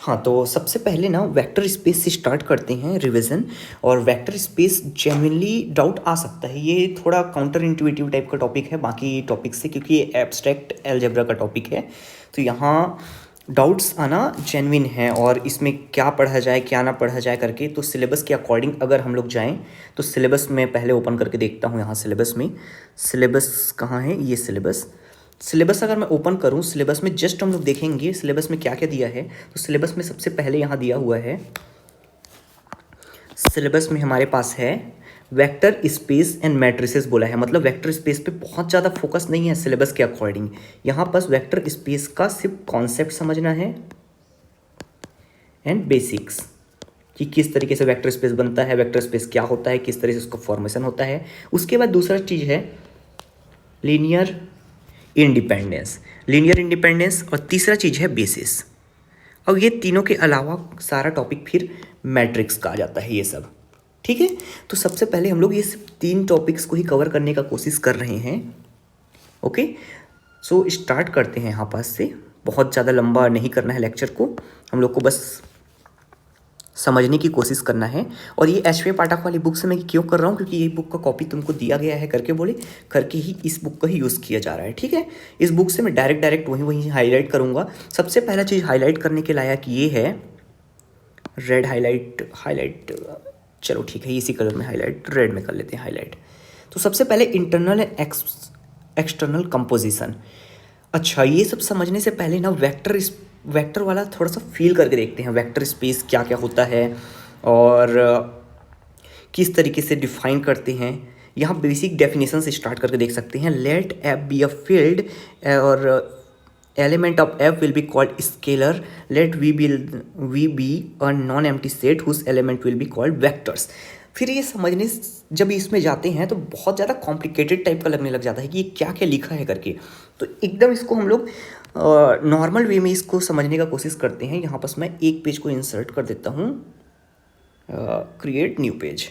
हाँ, तो सबसे पहले ना वेक्टर स्पेस से स्टार्ट करते हैं रिवीजन। और वेक्टर स्पेस जेन्युइनली डाउट आ सकता है, ये थोड़ा काउंटर इंट्यूटिव टाइप का टॉपिक है बाकी टॉपिक से, क्योंकि ये एब्स्ट्रैक्ट अलजेब्रा का टॉपिक है। तो यहाँ डाउट्स आना जेन्युइन है, और इसमें क्या पढ़ा जाए क्या ना पढ़ा जाए करके, तो सिलेबस के अकॉर्डिंग अगर हम लोग जाएँ तो सिलेबस में पहले ओपन करके देखता हूँ। यहाँ सिलेबस में, सिलेबस कहाँ है, ये सिलेबस अगर मैं ओपन करूं, सिलेबस में जस्ट हम लोग देखेंगे सिलेबस में क्या क्या दिया है। तो सिलेबस में सबसे पहले यहाँ दिया हुआ है, सिलेबस में हमारे पास है वेक्टर स्पेस एंड मैट्रिसेस बोला है। मतलब वेक्टर स्पेस पे बहुत ज़्यादा फोकस नहीं है सिलेबस के अकॉर्डिंग। यहाँ पास वेक्टर स्पेस का सिर्फ कॉन्सेप्ट समझना है एंड बेसिक्स, कि किस तरीके से वेक्टर स्पेस बनता है, वेक्टर स्पेस क्या होता है, किस तरह से उसका फॉर्मेशन होता है। उसके बाद दूसरा चीज़ है लीनियर इंडिपेंडेंस और तीसरा चीज़ है बेसिस। और ये तीनों के अलावा सारा टॉपिक फिर मैट्रिक्स का आ जाता है ये सब। ठीक है, तो सबसे पहले हम लोग ये सिर्फ 3 टॉपिक्स को ही कवर करने का कोशिश कर रहे हैं। ओके, सो स्टार्ट करते हैं यहाँ पास से। बहुत ज़्यादा लंबा नहीं करना है लेक्चर को, हम लोग को बस समझने की कोशिश करना है। और ये एच पाठक वाली बुक से मैं क्यों कर रहा हूँ, क्योंकि ये बुक का कॉपी तुमको दिया गया है करके बोले करके ही इस बुक का ही यूज़ किया जा रहा है। ठीक है, इस बुक से मैं डायरेक्ट वहीं हाईलाइट करूँगा। सबसे पहला चीज़ हाईलाइट करने के लायक ये है रेड हाईलाइट। चलो ठीक है, इसी कलर में हाईलाइट, रेड में कर लेते हैं हाईलाइट। तो सबसे पहले इंटरनल एंड एक्सटर्नल कंपोजिशन। अच्छा, ये सब समझने से पहले ना वेक्टर वाला थोड़ा सा फील करके देखते हैं, वेक्टर स्पेस क्या क्या होता है और किस तरीके से डिफाइन करते हैं। यहाँ बेसिक डेफिनेशन से स्टार्ट करके देख सकते हैं। Let F B a field और element of F will be called scalar. Let V be a non empty set whose element will be called vectors. फिर ये समझने जब इसमें जाते हैं तो बहुत ज़्यादा कॉम्प्लिकेटेड टाइप का लगने लग जाता है कि ये क्या क्या लिखा है करके। तो एकदम इसको हम लोग नॉर्मल वे में इसको समझने का कोशिश करते हैं। यहाँ पर मैं एक पेज को इंसर्ट कर देता हूँ, create new page.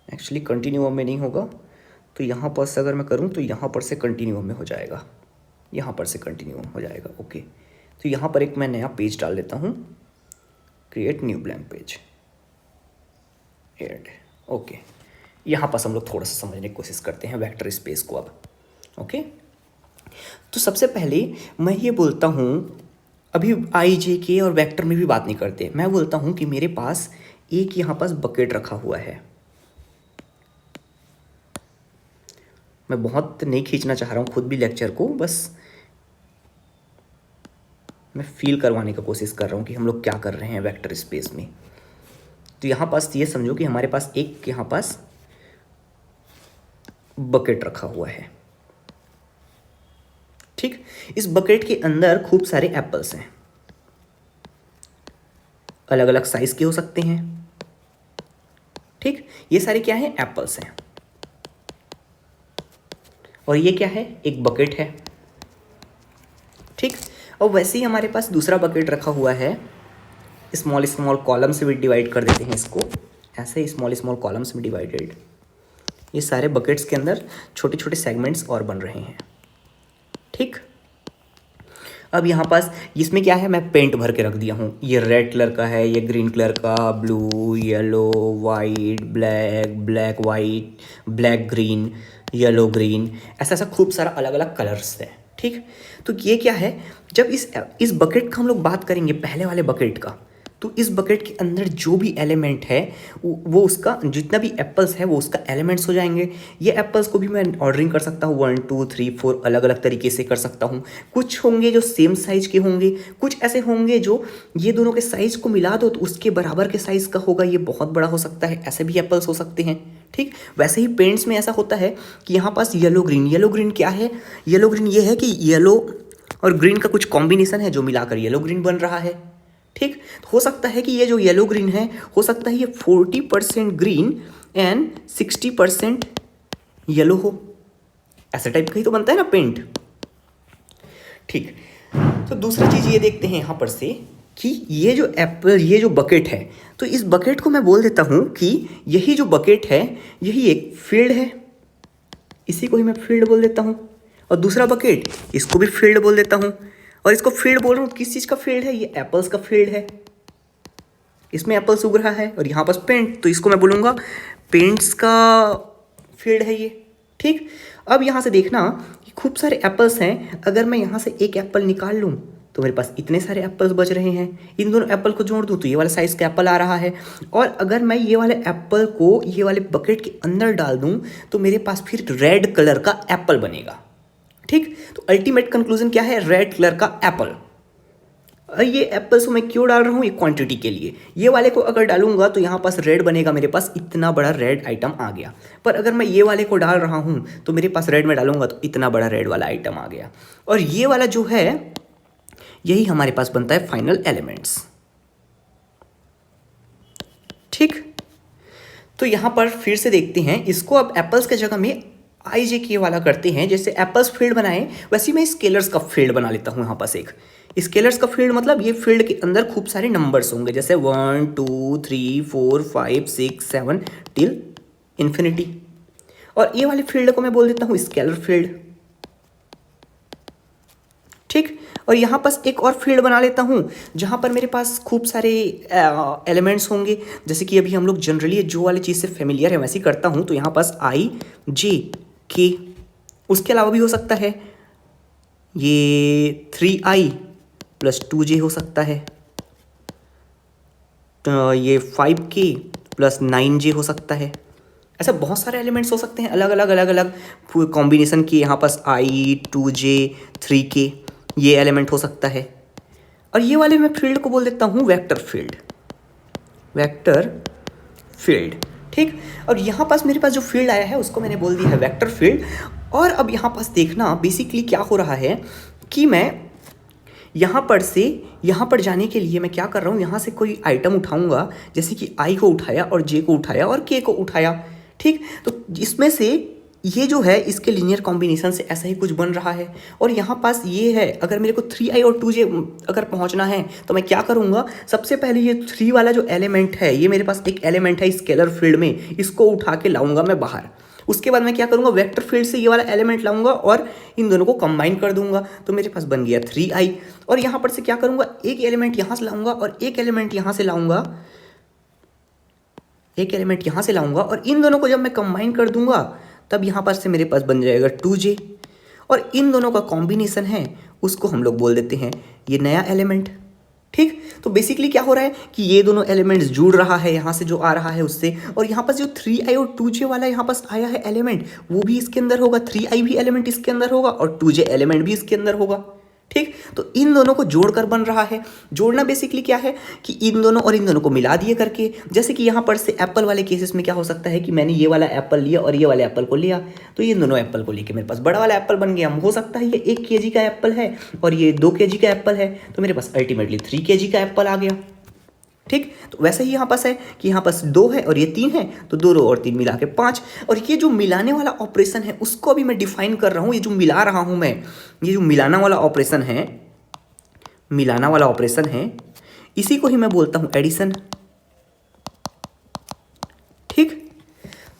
Actually continuum में नहीं होगा, तो यहाँ पर से अगर मैं करूँ तो यहाँ पर से कंटिन्यूम में हो जाएगा, यहाँ पर से कंटिन्यूम हो जाएगा। ओके, तो यहाँ पर एक मैं नया पेज डाल देता हूँ, create new blank page, add. Okay, यहाँ पर हम लोग थोड़ा सा समझने की कोशिश करते हैं वेक्टर स्पेस को अब। ओके, तो सबसे पहले मैं ये बोलता हूँ, अभी आई जे के और वेक्टर में भी बात नहीं करते। मैं बोलता हूँ कि मेरे पास एक यहाँ पास बकेट रखा हुआ है। मैं बहुत नहीं खींचना चाह रहा हूँ खुद भी लेक्चर को, बस मैं फील करवाने का कोशिश कर रहा हूँ कि हम लोग क्या कर रहे हैं वेक्टर स्पेस में। तो यहाँ पास ये समझो कि हमारे पास एक यहाँ पास बकेट रखा हुआ है। ठीक, इस बकेट के अंदर खूब सारे एप्पल्स हैं, अलग अलग साइज के हो सकते हैं। ठीक, ये सारे क्या हैं, एप्पल्स हैं। और ये क्या है, एक बकेट है। ठीक, और वैसे ही हमारे पास दूसरा बकेट रखा हुआ है। स्मॉल कॉलम से भी डिवाइड कर देते हैं इसको, ऐसे स्मॉल कॉलम्स में डिवाइडेड। ये सारे बकेट्स के अंदर छोटे छोटे सेगमेंट्स और बन रहे हैं। ठीक, अब यहाँ पास इसमें क्या है, मैं पेंट भर के रख दिया हूँ। ये रेड कलर का है, ये ग्रीन कलर का, blue, yellow, white, black white, black green, yellow green, ऐसा खूब सारा अलग अलग कलर्स है। ठीक, तो ये क्या है, जब इस बकेट का हम लोग बात करेंगे, पहले वाले बकेट का, तो इस बकेट के अंदर जो भी एलिमेंट है वो उसका, जितना भी एप्पल्स है वो उसका एलिमेंट्स हो जाएंगे। ये एप्पल्स को भी मैं ऑर्डरिंग कर सकता हूँ, 1 2 3 4 अलग अलग तरीके से कर सकता हूँ। कुछ होंगे जो सेम साइज के होंगे, कुछ ऐसे होंगे जो ये दोनों के साइज को मिला दो तो उसके बराबर के साइज का होगा, ये बहुत बड़ा हो सकता है, ऐसे भी एप्पल्स हो सकते हैं। ठीक, वैसे ही पेंट्स में ऐसा होता है कि यहाँ पास येलो ग्रीन क्या है, येलो ग्रीन ये है कि येलो और ग्रीन का कुछ कॉम्बिनेशन है जो मिलाकर येलो ग्रीन बन रहा है। ठीक, हो सकता है कि ये जो येलो ग्रीन है, हो सकता है ये 40% ग्रीन एंड 60% येलो हो, ऐसे टाइप का ही तो बनता है ना पेंट। ठीक, तो दूसरी चीज़ ये देखते हैं यहाँ पर से कि ये जो एप्पल, ये जो बकेट है, तो इस बकेट को मैं बोल देता हूँ कि यही जो बकेट है यही एक फील्ड है, इसी को ही मैं फील्ड बोल देता हूँ। और दूसरा बकेट, इसको भी फील्ड बोल देता हूँ। और इसको फील्ड बोल रहा हूँ, किस चीज़ का फील्ड है? ये एप्पल्स का फील्ड है, इसमें एप्पल्स उग रहा है। और यहाँ पास पेंट, तो इसको मैं बोलूँगा पेंट्स का फील्ड है ये। ठीक, अब यहाँ से देखना कि खूब सारे एप्पल्स हैं, अगर मैं यहाँ से एक एप्पल निकाल लूँ तो मेरे पास इतने सारे एप्पल्स बच रहे हैं। इन दोनों एप्पल को जोड़ दूँ तो ये वाला साइज़ का एप्पल आ रहा है। और अगर मैं ये वाले एप्पल को ये वाले बकेट के अंदर डाल दूँ तो मेरे पास फिर रेड कलर का एप्पल बनेगा। ठीक, तो अल्टीमेट कंक्लूजन क्या है? रेड कलर का एप्पल। ये एप्पल्स को मैं क्यों डाल रहा हूँ? ये क्वांटिटी के लिए। ये वाले को अगर डालूंगा तो यहाँ पास रेड बनेगा, मेरे पास इतना बड़ा रेड आइटम आ गया। पर अगर मैं ये वाले को डाल रहा हूँ तो मेरे पास रेड में डालूंगा तो इतना बड़ा रेड वाला आइटम आ गया। और ये वाला जो है यही हमारे पास बनता है फाइनल एलिमेंट्स। ठीक, तो यहाँ पर फिर से देखते हैं इसको। अब एप्पल्स के जगह में आई जे के वाला करते हैं। जैसे एप्पल्स फील्ड बनाए वैसे मैं स्केलर्स का फील्ड बना लेता हूँ। यहाँ पास एक स्केलर्स का फील्ड मतलब ये फील्ड के अंदर खूब सारे नंबर्स होंगे, जैसे 1 2 3 4 5 6 7 टिल इन्फिनिटी। और ये वाले फील्ड को मैं बोल देता हूँ स्केलर फील्ड। ठीक, और यहाँ पास एक और फील्ड बना लेता हूँ जहाँ पर मेरे पास खूब सारे एलिमेंट्स होंगे, जैसे कि अभी हम लोग जनरली जो वाली चीज़ से फेमिलियर है वैसे ही करता हूँ। तो यहाँ पास आई जे के, उसके अलावा भी हो सकता है ये 3i + 2j हो सकता है, तो ये 5k + 9j हो सकता है। ऐसा बहुत सारे एलिमेंट्स हो सकते हैं अलग अलग कॉम्बिनेशन की। यहाँ पास i 2j 3k ये एलिमेंट हो सकता है। और ये वाले मैं फील्ड को बोल देता हूँ वेक्टर फील्ड, वेक्टर फील्ड। ठीक, और यहाँ पास मेरे पास जो फील्ड आया है उसको मैंने बोल दिया है वेक्टर फील्ड। और अब यहाँ पास देखना बेसिकली क्या हो रहा है कि मैं यहाँ पर से यहाँ पर जाने के लिए मैं क्या कर रहा हूँ, यहाँ से कोई आइटम उठाऊंगा, जैसे कि आई को उठाया और जे को उठाया और के को उठाया। ठीक, तो इसमें से ये जो है इसके लीनियर कॉम्बिनेशन से ऐसा ही कुछ बन रहा है। और यहाँ पास ये है, अगर मेरे को 3i और 2j अगर पहुँचना है तो मैं क्या करूँगा, सबसे पहले ये 3 वाला जो एलिमेंट है, ये मेरे पास एक एलिमेंट है स्केलर फील्ड में, इसको उठा के लाऊंगा मैं बाहर। उसके बाद मैं क्या करूँगा, वेक्टर फील्ड से ये वाला एलिमेंट लाऊंगा और इन दोनों को कंबाइन कर दूंगा, तो मेरे पास बन गया 3i। और यहाँ पर से क्या करूँगा, एक एलिमेंट यहाँ से लाऊंगा और एक एलिमेंट यहाँ से लाऊंगा, एक एलिमेंट यहाँ से लाऊंगा, और इन दोनों को जब मैं कंबाइन कर दूंगा तब यहाँ पर से मेरे पास बन जाएगा 2j। और इन दोनों का कॉम्बिनेशन है उसको हम लोग बोल देते हैं ये नया एलिमेंट। ठीक, तो बेसिकली क्या हो रहा है कि ये दोनों एलिमेंट्स जुड़ रहा है यहाँ से जो आ रहा है उससे। और यहाँ पास जो 3i और 2j वाला यहाँ पास आया है एलिमेंट, वो भी इसके अंदर होगा, 3i भी एलिमेंट इसके अंदर होगा और 2j एलिमेंट भी इसके अंदर होगा। ठीक, तो इन दोनों को जोड़कर बन रहा है। जोड़ना बेसिकली क्या है कि इन दोनों और इन दोनों को मिला दिए करके, जैसे कि यहाँ पर से एप्पल वाले केसेस में क्या हो सकता है कि मैंने ये वाला एप्पल लिया और ये वाले एप्पल को लिया, तो ये दोनों एप्पल को लेके मेरे पास बड़ा वाला एप्पल बन गया। हो सकता है ये 1 kg का एप्पल है और ये 2 kg का एप्पल है, तो मेरे पास अल्टीमेटली 3 kg का एप्पल आ गया। ठीक, तो वैसे ही यहाँ पास है कि यहाँ पास 2 है और ये 3 है, तो 2 और 3 मिला के 5। और ये जो मिलाने वाला ऑपरेशन है उसको अभी मैं डिफाइन कर रहा हूँ। ये जो मिला रहा हूँ मैं, ये जो मिलाना वाला ऑपरेशन है, मिलाना वाला ऑपरेशन है, इसी को ही मैं बोलता हूँ एडिशन। ठीक,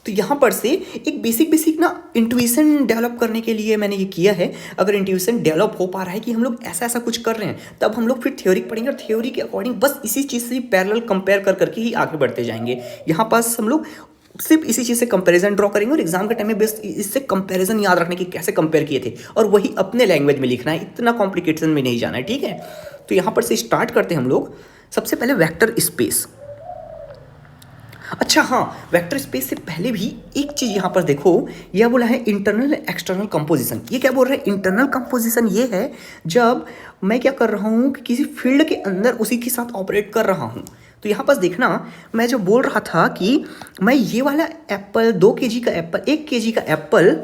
तो यहाँ पर से एक बेसिक ना इंट्यूशन डेवलप करने के लिए मैंने ये किया है। अगर इंट्यूशन डेवलप हो पा रहा है कि हम लोग ऐसा ऐसा कुछ कर रहे हैं, तब हम लोग फिर थ्योरी पढ़ेंगे और थ्योरी के अकॉर्डिंग बस इसी चीज़ से पैरेलल कंपेयर कर करके ही आगे बढ़ते जाएंगे। यहाँ पास हम लोग सिर्फ इसी चीज़ से कंपैरिजन ड्रॉ करेंगे और एग्जाम के टाइम में बेस्ट इससे कंपैरिजन याद रखने की कैसे कंपेयर किए थे, और वही अपने लैंग्वेज में लिखना है, इतना कॉम्प्लिकेशन में नहीं जाना है। ठीक है, तो यहाँ पर से स्टार्ट करते हैं हम लोग। सबसे पहले वेक्टर स्पेस। अच्छा हाँ, वेक्टर स्पेस से पहले भी एक चीज़ यहाँ पर देखो, यह बोला है इंटरनल एक्सटर्नल कंपोजिशन। ये क्या बोल रहा है, इंटरनल कंपोजिशन ये है जब मैं क्या कर रहा हूँ कि किसी फील्ड के अंदर उसी के साथ ऑपरेट कर रहा हूँ। तो यहाँ पास देखना, मैं जो बोल रहा था कि मैं ये वाला एप्पल 2 kg का एप्पल, 1 kg का एप्पल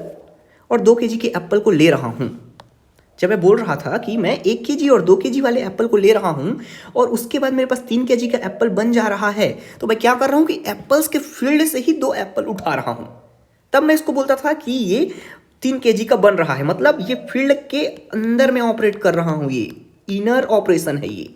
और 2 kg के एप्पल को ले रहा हूँ। जब मैं बोल रहा था कि मैं 1 kg और 2 kg वाले एप्पल को ले रहा हूँ और उसके बाद मेरे पास 3 kg का एप्पल बन जा रहा है, तो मैं क्या कर रहा हूँ कि एप्पल्स के फील्ड से ही 2 एप्पल उठा रहा हूँ। तब मैं इसको बोलता था कि ये 3 kg का बन रहा है, मतलब ये फील्ड के अंदर में ऑपरेट कर रहा हूँ, ये इनर ऑपरेशन है ये।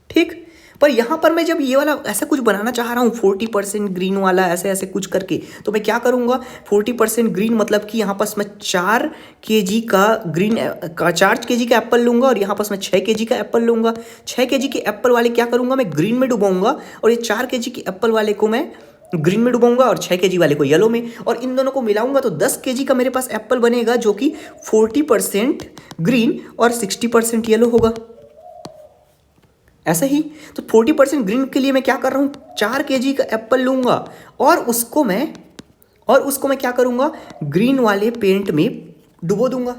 ठीक, पर यहाँ पर मैं जब ये वाला ऐसा कुछ बनाना चाह रहा हूँ 40% ग्रीन वाला ऐसे ऐसे कुछ करके, तो मैं क्या करूँगा 40% ग्रीन मतलब कि यहाँ पास मैं 4 kg का ग्रीन का 4 kg का एप्पल लूँगा और यहाँ पास मैं 6 kg का एप्पल लूँगा। 6 kg के एप्पल वाले क्या करूँगा मैं ग्रीन में डुबाऊँगा और ये 4 kg के एप्पल वाले को मैं ग्रीन में डुबाऊंगा और 6 kg वाले को येलो में, और इन दोनों को मिलाऊंगा तो 10 kg का मेरे पास एप्पल बनेगा जो कि 40% ग्रीन और 60% येलो होगा। ऐसा ही तो 40% ग्रीन के लिए मैं क्या कर रहा हूँ 4 kg का एप्पल लूंगा और उसको मैं क्या करूंगा ग्रीन वाले पेंट में डुबो दूंगा।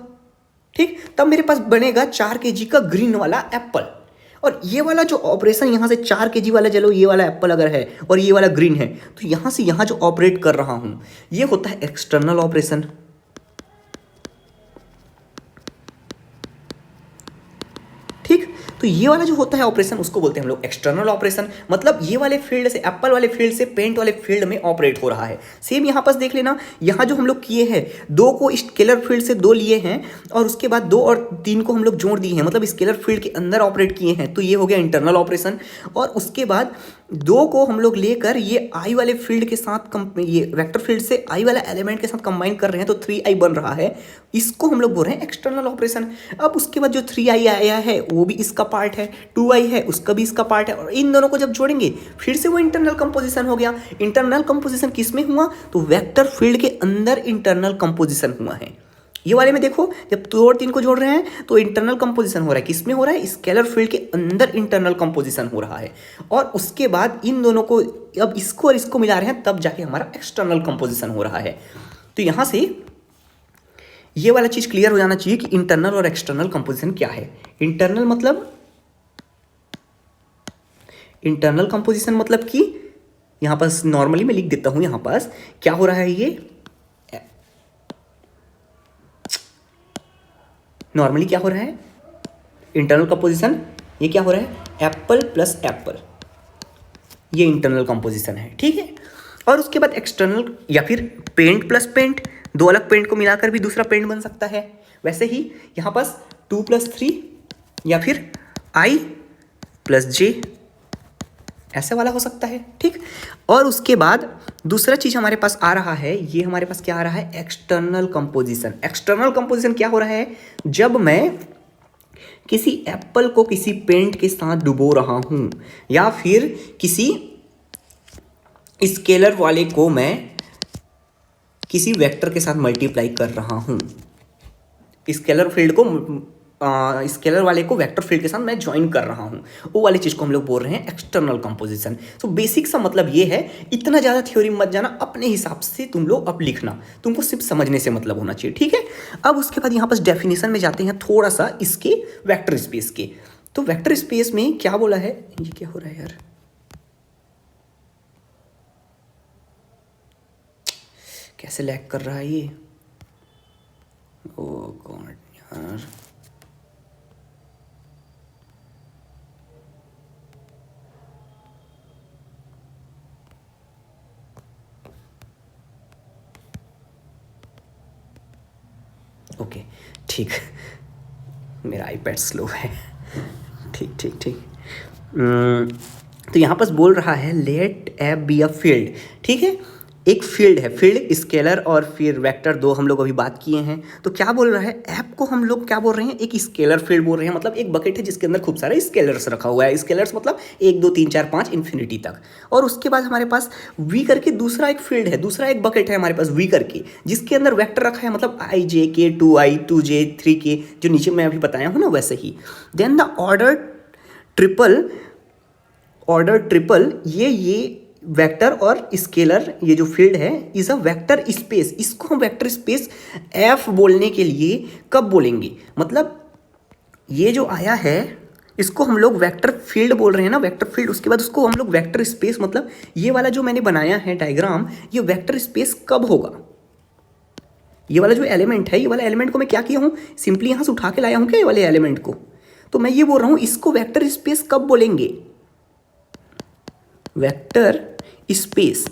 ठीक, तब मेरे पास बनेगा 4 kg का ग्रीन वाला एप्पल। और ये वाला जो ऑपरेशन यहाँ से 4 kg वाला, चलो ये वाला एप्पल अगर है और ये वाला ग्रीन है, तो यहाँ से यहाँ जो ऑपरेट कर रहा हूँ ये होता है एक्सटर्नल ऑपरेशन। ठीक, तो ये वाला जो होता है ऑपरेशन उसको बोलते हैं हम लोग एक्सटर्नल ऑपरेशन। मतलब ये वाले फील्ड से, एप्पल वाले फील्ड से पेंट वाले फील्ड में ऑपरेट हो रहा है। सेम यहाँ पास देख लेना, यहाँ जो हम लोग किए हैं 2 को स्केलर फील्ड से 2 लिए हैं और उसके बाद 2 और 3 को हम लोग जोड़ दिए हैं, मतलब स्केलर फील्ड के अंदर ऑपरेट किए हैं, तो ये हो गया इंटरनल ऑपरेशन। और उसके बाद 2 को हम लोग लेकर ये आई वाले फील्ड के साथ ये वेक्टर फील्ड से आई वाला एलिमेंट के साथ कंबाइन कर रहे हैं, तो 3i बन रहा है, इसको हम लोग बोल रहे हैं एक्सटर्नल ऑपरेशन। अब उसके बाद जो 3i आया है वो भी इसका पार्ट है, 2i है उसका भी इसका पार्ट है, और इन दोनों को जब जोड़ेंगे फिर से वो इंटरनल कंपोजिशन हो गया। इंटरनल कंपोजिशन किस में हुआ, तो वेक्टर फील्ड के अंदर इंटरनल कंपोजिशन हुआ है। ये वाले में देखो जब 2 और 3 को जोड़ रहे हैं तो इंटरनल कंपोजिशन हो रहा है, किसमें हो रहा है स्केलर फील्ड के अंदर इंटरनल कंपोजिशन हो रहा है। और उसके बाद इन दोनों को अब इसको और इसको मिला रहे हैं तब जाके हमारा एक्सटर्नल कंपोजिशन हो रहा है। तो यहां से ये वाला चीज क्लियर हो जाना चाहिए कि इंटरनल और एक्सटर्नल कंपोजिशन क्या है। इंटरनल कंपोजिशन मतलब कि यहां पास नॉर्मली मैं लिख देता हूं, यहां पास क्या हो रहा है, ये नॉर्मली क्या हो रहा है इंटरनल कंपोजिशन, ये क्या हो रहा है एप्पल प्लस एप्पल, ये इंटरनल कंपोजिशन है। ठीक है, और उसके बाद एक्सटर्नल या फिर पेंट प्लस पेंट, 2 अलग पेंट को मिलाकर भी दूसरा पेंट बन सकता है। वैसे ही यहाँ पास 2 + 3 या फिर i + j ऐसे वाला हो सकता है। ठीक, और उसके बाद दूसरा चीज हमारे पास आ रहा है, ये हमारे पास क्या आ रहा है एक्सटर्नल कंपोजिशन। एक्सटर्नल कंपोजिशन क्या हो रहा है, जब मैं किसी एप्पल को किसी पेंट के साथ डुबो रहा हूं या फिर किसी स्केलर वाले को मैं किसी वेक्टर के साथ मल्टीप्लाई कर रहा हूं, स्केलर वाले को वेक्टर फील्ड के साथ मैं ज्वाइन कर रहा हूं, वो वाली चीज को हम लोग बोल रहे हैं एक्सटर्नल कंपोजिशन। तो बेसिक सा मतलब ये है, इतना ज्यादा थ्योरी मत जाना, अपने हिसाब से तुम लोग अब लिखना, तुमको सिर्फ समझने से मतलब होना चाहिए। ठीक है, अब उसके बाद यहाँ पर डेफिनेशन में जाते हैं थोड़ा सा इसके वेक्टर स्पेस के। तो वेक्टर स्पेस में क्या बोला है, ये क्या हो रहा है यार, कैसे लैग कर रहा है ये, ओ गॉड यार। ओके ठीक, मेरा आईपैड स्लो है। ठीक ठीक ठीक, तो यहाँ पर बोल रहा है let F be a field. ठीक है, एक फील्ड है, फील्ड स्केलर और फिर वेक्टर, 2 हम लोग अभी बात किए हैं। तो क्या बोल रहा है, ऐप को हम लोग क्या बोल रहे हैं, एक स्केलर फील्ड बोल रहे हैं। मतलब एक बकेट है जिसके अंदर खूब सारे स्केलर्स रखा हुआ है, स्केलर्स मतलब 1 2 3 4 5 इन्फिनिटी तक। और उसके बाद हमारे पास वी करके दूसरा एक फील्ड है, दूसरा एक बकेट है हमारे पास वी करके, जिसके अंदर वेक्टर रखा है, मतलब i j k 2i 2j 3k, जो नीचे मैं अभी बताया हूँ ना वैसे ही। देन द ऑर्डर ट्रिपल ये वेक्टर और स्केलर, ये जो फील्ड है इज अ वेक्टर स्पेस। इसको हम वेक्टर स्पेस एफ बोलने के लिए कब बोलेंगे, मतलब ये जो आया है इसको हम लोग वेक्टर फील्ड बोल रहे हैं ना, वेक्टर फील्ड। उसके बाद उसको हम लोग वेक्टर स्पेस, मतलब ये वाला जो मैंने बनाया है डायग्राम, ये वेक्टर स्पेस कब होगा, ये वाला जो एलिमेंट है, ये वाला एलिमेंट को मैं क्या किया हूँ, सिंपली यहाँ से उठा के लाया हूँ क्या ये वाले एलिमेंट को। तो मैं ये बोल रहा हूँ इसको वेक्टर स्पेस कब बोलेंगे, वेक्टर स्पेस,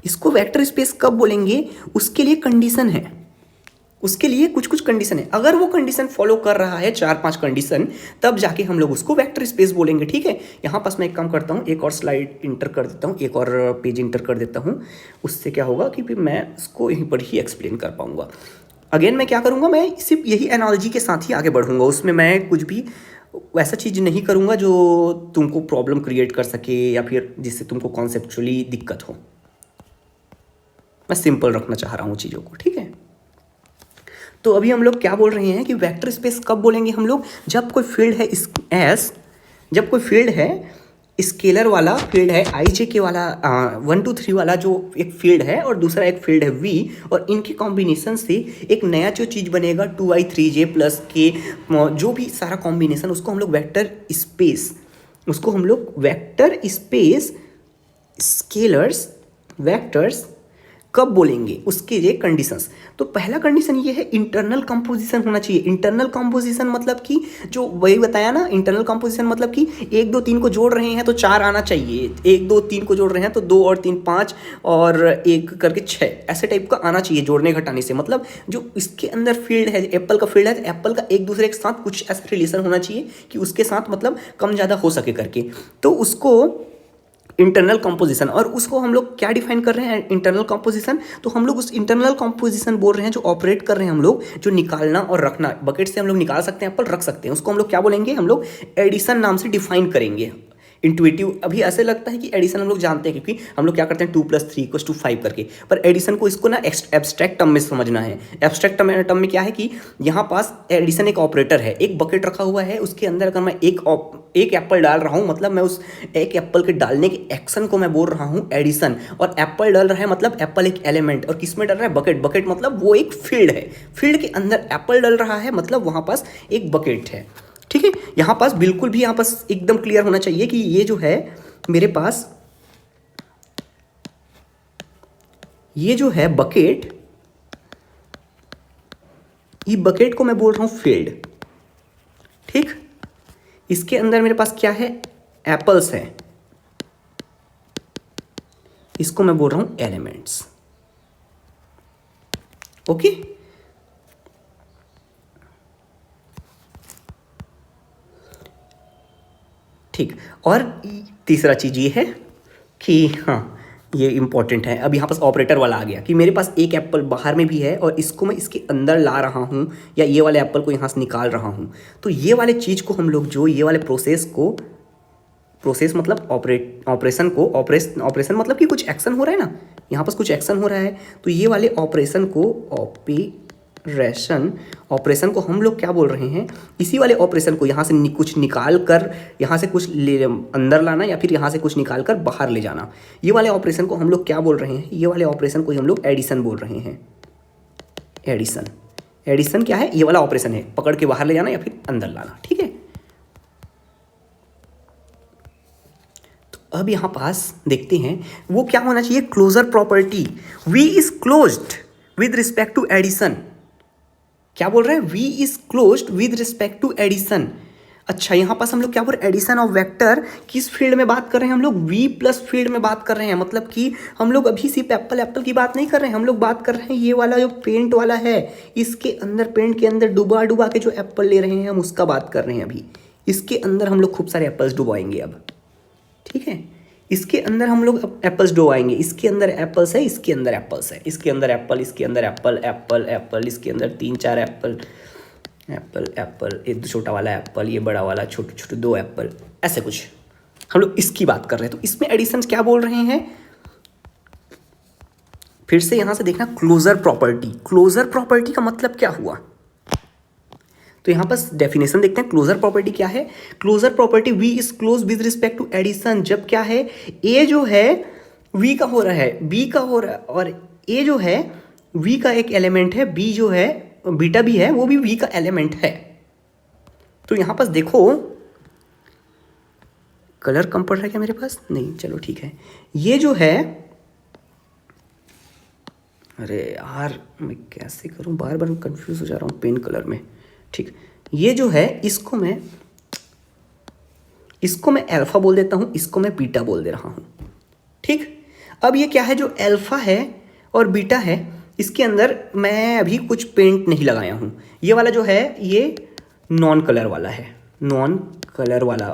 इसको वेक्टर स्पेस कब बोलेंगे, उसके लिए कंडीशन है। उसके लिए कुछ कुछ कंडीशन है, अगर वो कंडीशन फॉलो कर रहा है 4-5 कंडीशन, तब जाके हम लोग उसको वेक्टर स्पेस बोलेंगे। ठीक है, यहाँ पास मैं एक काम करता हूँ, एक और स्लाइड इंटर कर देता हूँ, एक और पेज इंटर कर देता हूँ। उससे क्या होगा कि फिर मैं इसको यहीं पर ही एक्सप्लेन कर पाऊँगा। अगेन मैं क्या करूँगा, मैं सिर्फ यही एनालॉजी के साथ ही आगे बढ़ूँगा, उसमें मैं कुछ भी वैसा चीज़ नहीं करूँगा जो तुमको प्रॉब्लम क्रिएट कर सके या फिर जिससे तुमको कॉन्सेप्चुअली दिक्कत हो। मैं सिंपल रखना चाह रहा हूँ चीज़ों को। ठीक है, तो अभी हम लोग क्या बोल रहे हैं कि वेक्टर स्पेस कब बोलेंगे हम लोग, जब कोई फील्ड है एस, जब कोई फील्ड है स्केलर वाला फील्ड है आई जे के वाला 1 2 3 वाला जो एक फील्ड है और दूसरा एक फील्ड है वी, और इनके कॉम्बिनेशन से एक नया जो चीज़ बनेगा 2i 3j प्लस के, जो भी सारा कॉम्बिनेशन उसको हम लोग वेक्टर स्पेस, उसको हम लोग वेक्टर स्पेस स्केलर्स वेक्टर्स कब बोलेंगे, उसके ये कंडीशंस। तो पहला कंडीशन ये है इंटरनल कंपोजिशन होना चाहिए। इंटरनल कंपोजिशन मतलब कि जो वही बताया ना, इंटरनल कंपोजिशन मतलब कि 1 2 3 को जोड़ रहे हैं तो 4 आना चाहिए, 1 2 3 को जोड़ रहे हैं तो 2 और 3 5 और 1 करके 6, ऐसे टाइप का आना चाहिए जोड़ने घटाने से। मतलब जो इसके अंदर फील्ड है, एप्पल का फील्ड है, तो एप्पल का एक दूसरे के साथ कुछ ऐसा रिलेशन होना चाहिए कि उसके साथ मतलब कम ज़्यादा हो सके करके, तो उसको इंटरनल कंपोजिशन। और उसको हम लोग क्या डिफाइन कर रहे हैं इंटरनल कंपोजिशन, तो हम लोग उस इंटरनल कंपोजिशन बोल रहे हैं जो ऑपरेट कर रहे हैं हम लोग, जो निकालना और रखना, बकेट से हम लोग निकाल सकते हैं एप्पल, रख सकते हैं, उसको हम लोग क्या बोलेंगे, हम लोग एडिशन नाम से डिफाइन करेंगे। इंट्यूटिव अभी ऐसे लगता है कि एडिशन हम लोग जानते हैं क्योंकि हम लोग क्या करते हैं 2 + 3 = 5 करके, पर एडिशन को इसको ना एब्स्ट्रैक्ट टर्म में समझना है। एब्स्ट्रैक्ट टर्म में क्या है कि यहाँ पास एडिशन एक ऑपरेटर है, एक बकेट रखा हुआ है, उसके अंदर अगर मैं एक एप्पल डाल रहा हूँ, मतलब मैं उस एक एप्पल के डालने के एक्शन को मैं बोल रहा हूँ एडिशन, और एप्पल डाल रहा है मतलब एप्पल एक एलिमेंट, और किस में डाल रहा है, बकेट। बकेट मतलब वो एक फील्ड है, फील्ड के अंदर एप्पल डाल रहा है मतलब वहाँ पास एक बकेट है। ठीक है, यहाँ पास बिल्कुल भी यहाँ पास एकदम क्लियर होना चाहिए कि ये जो है मेरे पास, ये जो है बकेट, ये बकेट को मैं बोल रहा हूँ फील्ड। ठीक, इसके अंदर मेरे पास क्या है, एप्पल्स है, इसको मैं बोल रहा हूँ एलिमेंट्स। ओके, ठीक। और तीसरा चीज़ ये है कि हाँ, ये इंपॉर्टेंट है, अब यहाँ पास ऑपरेटर वाला आ गया कि मेरे पास एक एप्पल बाहर में भी है और इसको मैं इसके अंदर ला रहा हूँ, या ये वाले एप्पल को यहाँ से निकाल रहा हूँ, तो ये वाले चीज़ को हम लोग, जो ये वाले प्रोसेस मतलब ऑपरेशन मतलब कि कुछ एक्शन हो रहा है ना, यहाँ पास कुछ एक्शन हो रहा है, तो ये वाले ऑपरेशन को हम लोग क्या बोल रहे हैं, इसी वाले ऑपरेशन को यहाँ से कुछ निकाल कर यहाँ से कुछ अंदर लाना, या फिर यहाँ से कुछ निकाल कर बाहर ले जाना, ये वाले ऑपरेशन को हम लोग क्या बोल रहे हैं, ये वाले ऑपरेशन को हम लोग एडिशन बोल रहे हैं। एडिशन क्या है, ये वाला ऑपरेशन है, पकड़ के बाहर ले जाना या फिर अंदर लाना। ठीक है, तो अब यहाँ पास देखते हैं वो क्या होना चाहिए, closure property, V is closed with respect to addition. क्या बोल रहे हैं, V is closed with respect to addition. अच्छा, यहाँ पास हम लोग क्या बोल रहे हैं, एडिशन ऑफ वेक्टर किस फील्ड में बात कर रहे हैं हम लोग, वी प्लस फील्ड में बात कर रहे हैं। मतलब कि हम लोग अभी सिर्फ एप्पल की बात नहीं कर रहे हैं, हम लोग बात कर रहे हैं ये वाला जो पेंट वाला है, इसके अंदर पेंट के अंदर डुबा के जो एप्पल ले रहे हैं हम उसका बात कर रहे हैं। अभी इसके अंदर हम लोग खूब सारे एप्पल्स डुबाएंगे अब। ठीक है, इसके अंदर हम लोग एप्पल्स डुबाएंगे, इसके अंदर एप्पल्स है, इसके अंदर एप्पल्स है, इसके अंदर एप्पल, इसके अंदर एप्पल, इसके अंदर 3-4 एप्पल, एक छोटा वाला एप्पल, ये बड़ा वाला, छोटे छोटे 2 एप्पल, ऐसे कुछ हम लोग इसकी बात कर रहे हैं। तो इसमें एडिशंस क्या बोल रहे हैं, फिर से यहां से देखना, क्लोजर प्रॉपर्टी। क्लोजर प्रॉपर्टी का मतलब क्या हुआ, तो यहाँ पास डेफिनेशन देखते हैं। क्लोजर प्रॉपर्टी क्या है, closure property, V is close with respect to addition, जब क्या है, ए जो है वी का हो रहा है, बी का हो रहा है, और ए जो है वी का एक एलिमेंट है, बी जो है बीटा भी है, वो भी वी का एलिमेंट है। तो यहाँ पास देखो, कलर कम पड़ रहा है क्या मेरे पास, नहीं, चलो ठीक है। ये जो है, अरे यार मैं कैसे करूँ, बार बार कंफ्यूज हो जा रहा हूँ पेन कलर में। ठीक, ये जो है इसको मैं अल्फा बोल देता हूँ, इसको मैं बीटा बोल दे रहा हूँ। ठीक, अब ये क्या है, जो अल्फा है और बीटा है, इसके अंदर मैं अभी कुछ पेंट नहीं लगाया हूँ। ये वाला जो है ये नॉन कलर वाला है, नॉन कलर वाला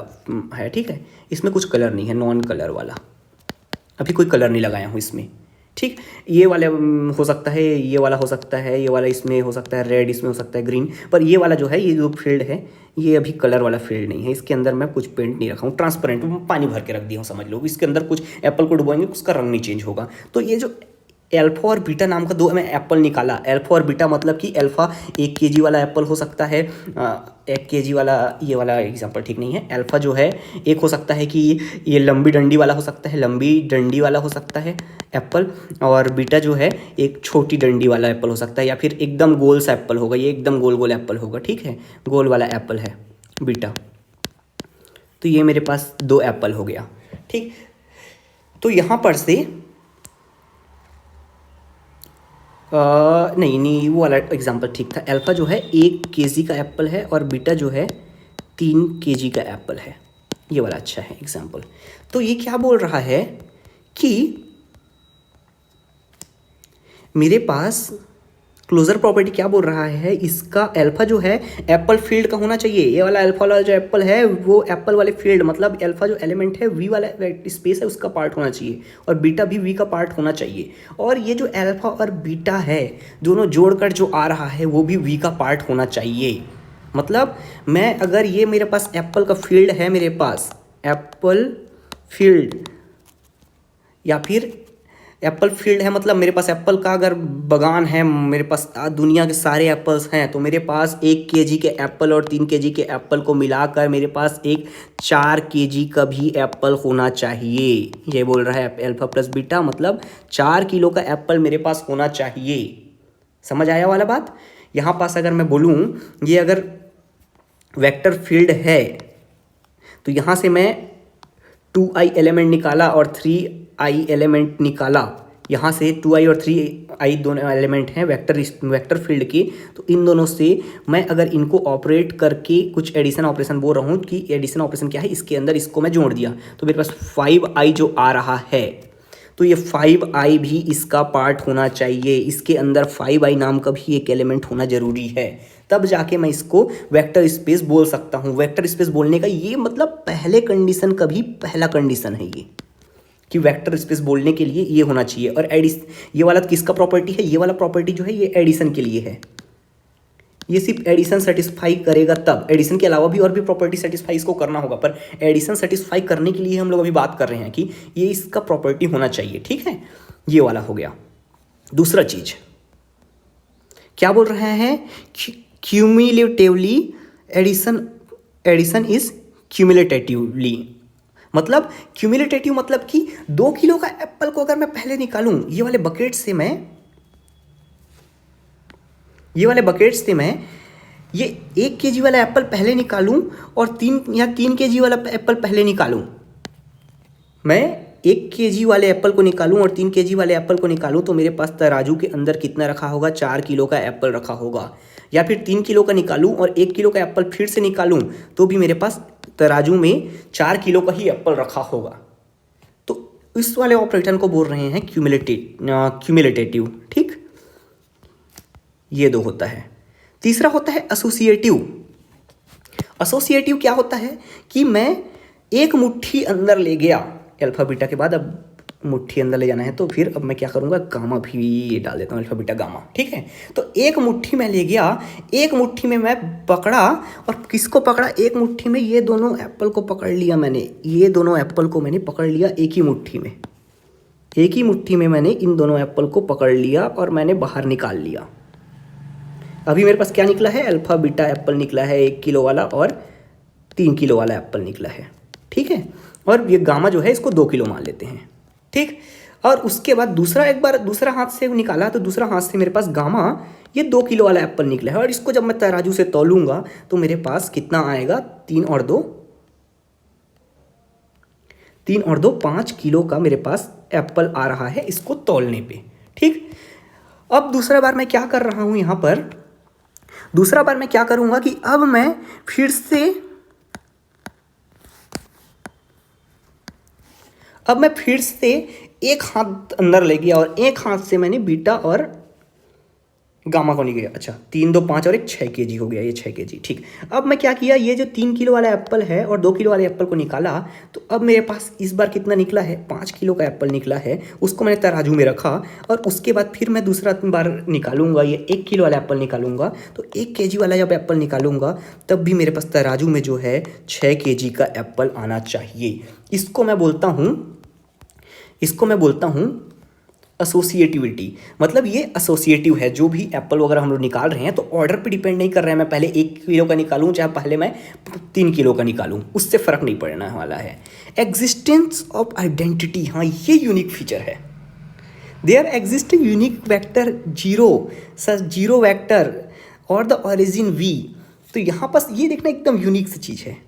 है, ठीक है। इसमें कुछ कलर नहीं है, नॉन कलर वाला, अभी कोई कलर नहीं लगाया हूँ इसमें, ठीक। ये वाले हो सकता है, ये वाला हो सकता है, ये वाला इसमें हो सकता है रेड, इसमें हो सकता है ग्रीन, पर ये वाला जो है, ये जो फील्ड है, ये अभी कलर वाला फील्ड नहीं है। इसके अंदर मैं कुछ पेंट नहीं रखा हूँ, ट्रांसपेरेंट पानी भर के रख दिया हूँ, समझ लो। इसके अंदर कुछ एप्पल को डुबोएंगे, उसका रंग नहीं चेंज होगा। तो ये जो अल्फा और बीटा नाम का दो मैं एप्पल निकाला, अल्फा और बीटा मतलब कि अल्फा 1 kg वाला एप्पल हो सकता है, 1 kg वाला, ये वाला एग्जांपल ठीक नहीं है। अल्फा जो है एक हो सकता है कि ये लंबी डंडी वाला हो सकता है, लंबी डंडी वाला हो सकता है एप्पल, और बीटा जो है एक छोटी डंडी वाला एप्पल हो सकता है, या फिर एकदम गोल सा एप्पल होगा, ये एकदम गोल गोल एप्पल होगा, ठीक है, गोल वाला एप्पल है बीटा। तो ये मेरे पास 2 एप्पल हो गया, ठीक। तो यहाँ पर से नहीं वो वाला एग्जांपल ठीक था। अल्फा जो है 1 kg का एप्पल है और बीटा जो है 3 kg का एप्पल है, ये वाला अच्छा है एग्जांपल। तो ये क्या बोल रहा है कि मेरे पास क्लोजर प्रॉपर्टी क्या बोल रहा है, इसका अल्फा जो है एप्पल फील्ड का होना चाहिए। ये वाला अल्फा वाला जो एप्पल है वो एप्पल वाले फील्ड, मतलब अल्फा जो एलिमेंट है वी वाला स्पेस है उसका पार्ट होना चाहिए, और बीटा भी वी का पार्ट होना चाहिए। और ये जो अल्फा और बीटा है दोनों जोड़कर जो आ रहा है वो भी वी का पार्ट होना चाहिए। मतलब मैं अगर ये मेरे पास एप्पल का फील्ड है, मेरे पास एप्पल फील्ड या फिर एप्पल फील्ड है, मतलब मेरे पास एप्पल का अगर बागान है, मेरे पास दुनिया के सारे एप्पल्स हैं, तो मेरे पास 1 kg के एप्पल और 3 kg के एप्पल को मिलाकर मेरे पास एक 4 kg का भी एप्पल होना चाहिए। ये बोल रहा है अल्फा प्लस बीटा, मतलब 4 किलो का एप्पल मेरे पास होना चाहिए। समझ आया वाला बात। यहाँ पास अगर मैं बोलूँ, ये अगर वेक्टर फील्ड है तो यहाँ से मैं 2i एलिमेंट निकाला और 3i एलिमेंट निकाला, यहाँ से 2i और 3i दोनों एलिमेंट हैं वेक्टर फील्ड के। तो इन दोनों से मैं अगर इनको ऑपरेट करके कुछ एडिशन ऑपरेशन बोल रहा हूँ कि एडिशन ऑपरेशन क्या है, इसके अंदर इसको मैं जोड़ दिया तो मेरे पास 5i जो आ रहा है, तो ये 5i भी इसका पार्ट होना चाहिए। इसके अंदर 5i नाम का भी एक एलिमेंट होना जरूरी है, तब जाके मैं इसको वेक्टर स्पेस बोल सकता हूँ। वेक्टर स्पेस बोलने का ये मतलब पहले कंडीशन का भी पहला कंडीशन है ये, कि वेक्टर स्पेस बोलने के लिए ये होना चाहिए। और ये वाला किसका प्रॉपर्टी है, ये वाला प्रॉपर्टी जो है ये एडिशन के लिए है। ये सिर्फ एडिशन सेटिस्फाई करेगा तब, एडिशन के अलावा भी और भी प्रॉपर्टी सेटिस्फाई इसको करना होगा, पर एडिशन सेटिस्फाई करने के लिए हम लोग अभी बात कर रहे हैं कि ये इसका प्रॉपर्टी होना चाहिए, ठीक है। ये वाला हो गया। दूसरा चीज क्या बोल रहे हैं, क्यूमुलेटिवली एडिशन इज क्यूमुलेटिवली, मतलब क्यूमुलेटिव मतलब कि 2 किलो का एप्पल को अगर मैं पहले निकालूं, ये वाले बकेट से मैं ये 1 kg वाला एप्पल पहले निकालूं और 3 kg वाला एप्पल पहले निकालूं, मैं 1 kg वाले एप्पल को निकालूं और 3 kg वाले एप्पल को निकालूं, तो मेरे पास तराजू के अंदर कितना रखा होगा, 4 किलो का एप्पल रखा होगा। या फिर 3 किलो का निकालूं और 1 किलो का एप्पल फिर से निकालूं, तो भी मेरे पास तराजू में 4 किलो का ही एप्पल रखा होगा। तो इस वाले ऑपरेटर को बोल रहे हैं क्यूमुलेटिव, ठीक। ये 2 होता है। तीसरा होता है एसोसिएटिव। एसोसिएटिव क्या होता है कि मैं एक मुट्ठी अंदर ले गया, अल्फा बीटा के बाद अब मुट्ठी अंदर ले जाना है, तो फिर अब मैं क्या करूँगा, गामा भी डाल देता हूँ, अल्फा बीटा गामा, ठीक है। तो एक मुट्ठी में ले गया, एक मुट्ठी में मैं पकड़ा, और किसको पकड़ा, एक मुट्ठी में ये दोनों एप्पल को पकड़ लिया मैंने, ये दोनों एप्पल को मैंने पकड़ लिया एक ही मुट्ठी में, एक ही मुट्ठी में मैंने इन दोनों एप्पल को पकड़ लिया और मैंने बाहर निकाल लिया। अभी मेरे पास क्या निकला है, अल्फा बीटा एप्पल निकला है 1 किलो वाला और 3 किलो वाला एप्पल निकला है, ठीक है। और ये गामा जो है इसको 2 किलो मान लेते हैं, ठीक। और उसके बाद दूसरा हाथ से निकाला, तो दूसरा हाथ से मेरे पास गामा ये 2 किलो वाला एप्पल निकला है, और इसको जब मैं तराजू से तौलूंगा तो मेरे पास कितना आएगा, 3 और 2 5 किलो का मेरे पास एप्पल आ रहा है इसको तौलने पे, ठीक। अब दूसरा बार मैं क्या कर रहा हूँ, यहाँ पर दूसरा बार मैं क्या करूँगा कि अब मैं फिर से एक हाथ अंदर ले गया और एक हाथ से मैंने बीटा और गामा को नहीं गया, अच्छा 3 2 5 और एक 6 केजी हो गया, ये 6 केजी। ठीक, अब मैं क्या किया, ये जो 3 किलो वाला एप्पल है और 2 किलो वाले एप्पल को निकाला, तो अब मेरे पास इस बार कितना निकला है, 5 किलो का एप्पल निकला है। उसको मैंने तराजू में रखा और उसके बाद फिर मैं दूसरा बार निकालूंगा, ये 1 किलो वाला एप्पल निकालूंगा। तो 1 केजी वाला जब एप्पल निकालूंगा तब भी मेरे पास तराजू में जो है 6 केजी का एप्पल आना चाहिए। इसको मैं बोलता हूँ एसोसिएटिविटी। मतलब ये एसोसिएटिव है, जो भी एप्पल वगैरह हम लोग निकाल रहे हैं तो ऑर्डर पे डिपेंड नहीं कर रहा है, मैं पहले 1 किलो का निकालूं चाहे पहले मैं 3 किलो का निकालूं, उससे फ़र्क नहीं पड़ने वाला है। एग्जिस्टेंस ऑफ आइडेंटिटी, हाँ ये यूनिक फीचर है। There exist unique vector zero vector और द ओरिजिन वी। तो यहाँ पास ये देखना एकदम यूनिक सी चीज़ है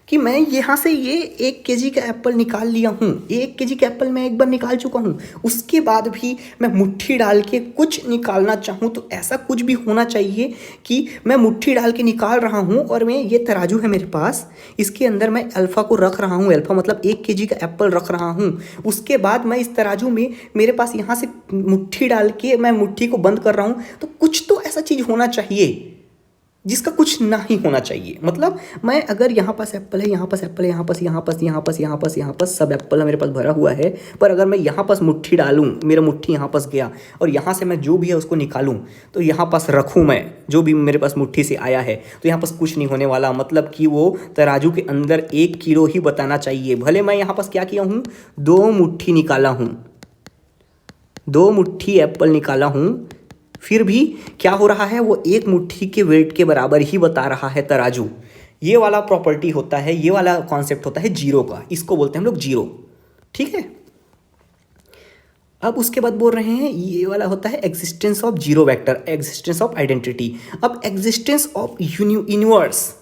कि मैं यहाँ से ये 1 केजी का एप्पल निकाल लिया हूँ, 1 केजी का एप्पल मैं एक बार निकाल चुका हूँ, उसके बाद भी मैं मुट्ठी डाल के कुछ निकालना चाहूँ तो ऐसा कुछ भी होना चाहिए कि मैं मुट्ठी डाल के निकाल रहा हूँ और मैं ये तराजू है मेरे पास, इसके अंदर मैं अल्फ़ा को रख रहा हूँ, अल्फ़ा मतलब 1 केजी का एप्पल रख रहा हूँ। उसके बाद मैं इस तराजू में मेरे पास यहाँ से मुट्ठी डाल के मैं मुट्ठी को बंद कर रहा हूँ, तो कुछ तो ऐसा चीज़ होना चाहिए जिसका कुछ ना ही होना चाहिए। मतलब मैं अगर यहाँ पास एप्पल है, यहाँ पास एप्पल है, यहाँ पास सब एप्पल मेरे पास भरा हुआ है, पर अगर मैं यहाँ पास मुट्ठी डालूँ, मेरा मुट्ठी यहाँ पास गया और यहाँ से मैं जो भी है उसको निकालूँ तो यहाँ पास रखूँ, मैं जो भी मेरे पास मुट्ठी से आया है तो यहाँ पास कुछ नहीं होने वाला। मतलब कि वो तराजू के अंदर 1 किलो ही बताना चाहिए। भले मैं यहाँ पास क्या किया हूँ, 2 मुट्ठी निकाला हूँ, 2 मुट्ठी एप्पल निकाला हूँ, फिर भी क्या हो रहा है, वो 1 मुट्ठी के वेट के बराबर ही बता रहा है तराजू। ये वाला प्रॉपर्टी होता है, ये वाला कॉन्सेप्ट होता है जीरो का, इसको बोलते हैं हम लोग जीरो। ठीक है, अब उसके बाद बोल रहे हैं ये वाला होता है existence of zero vector, existence of identity. अब एग्जिस्टेंस ऑफ यूनिवर्स,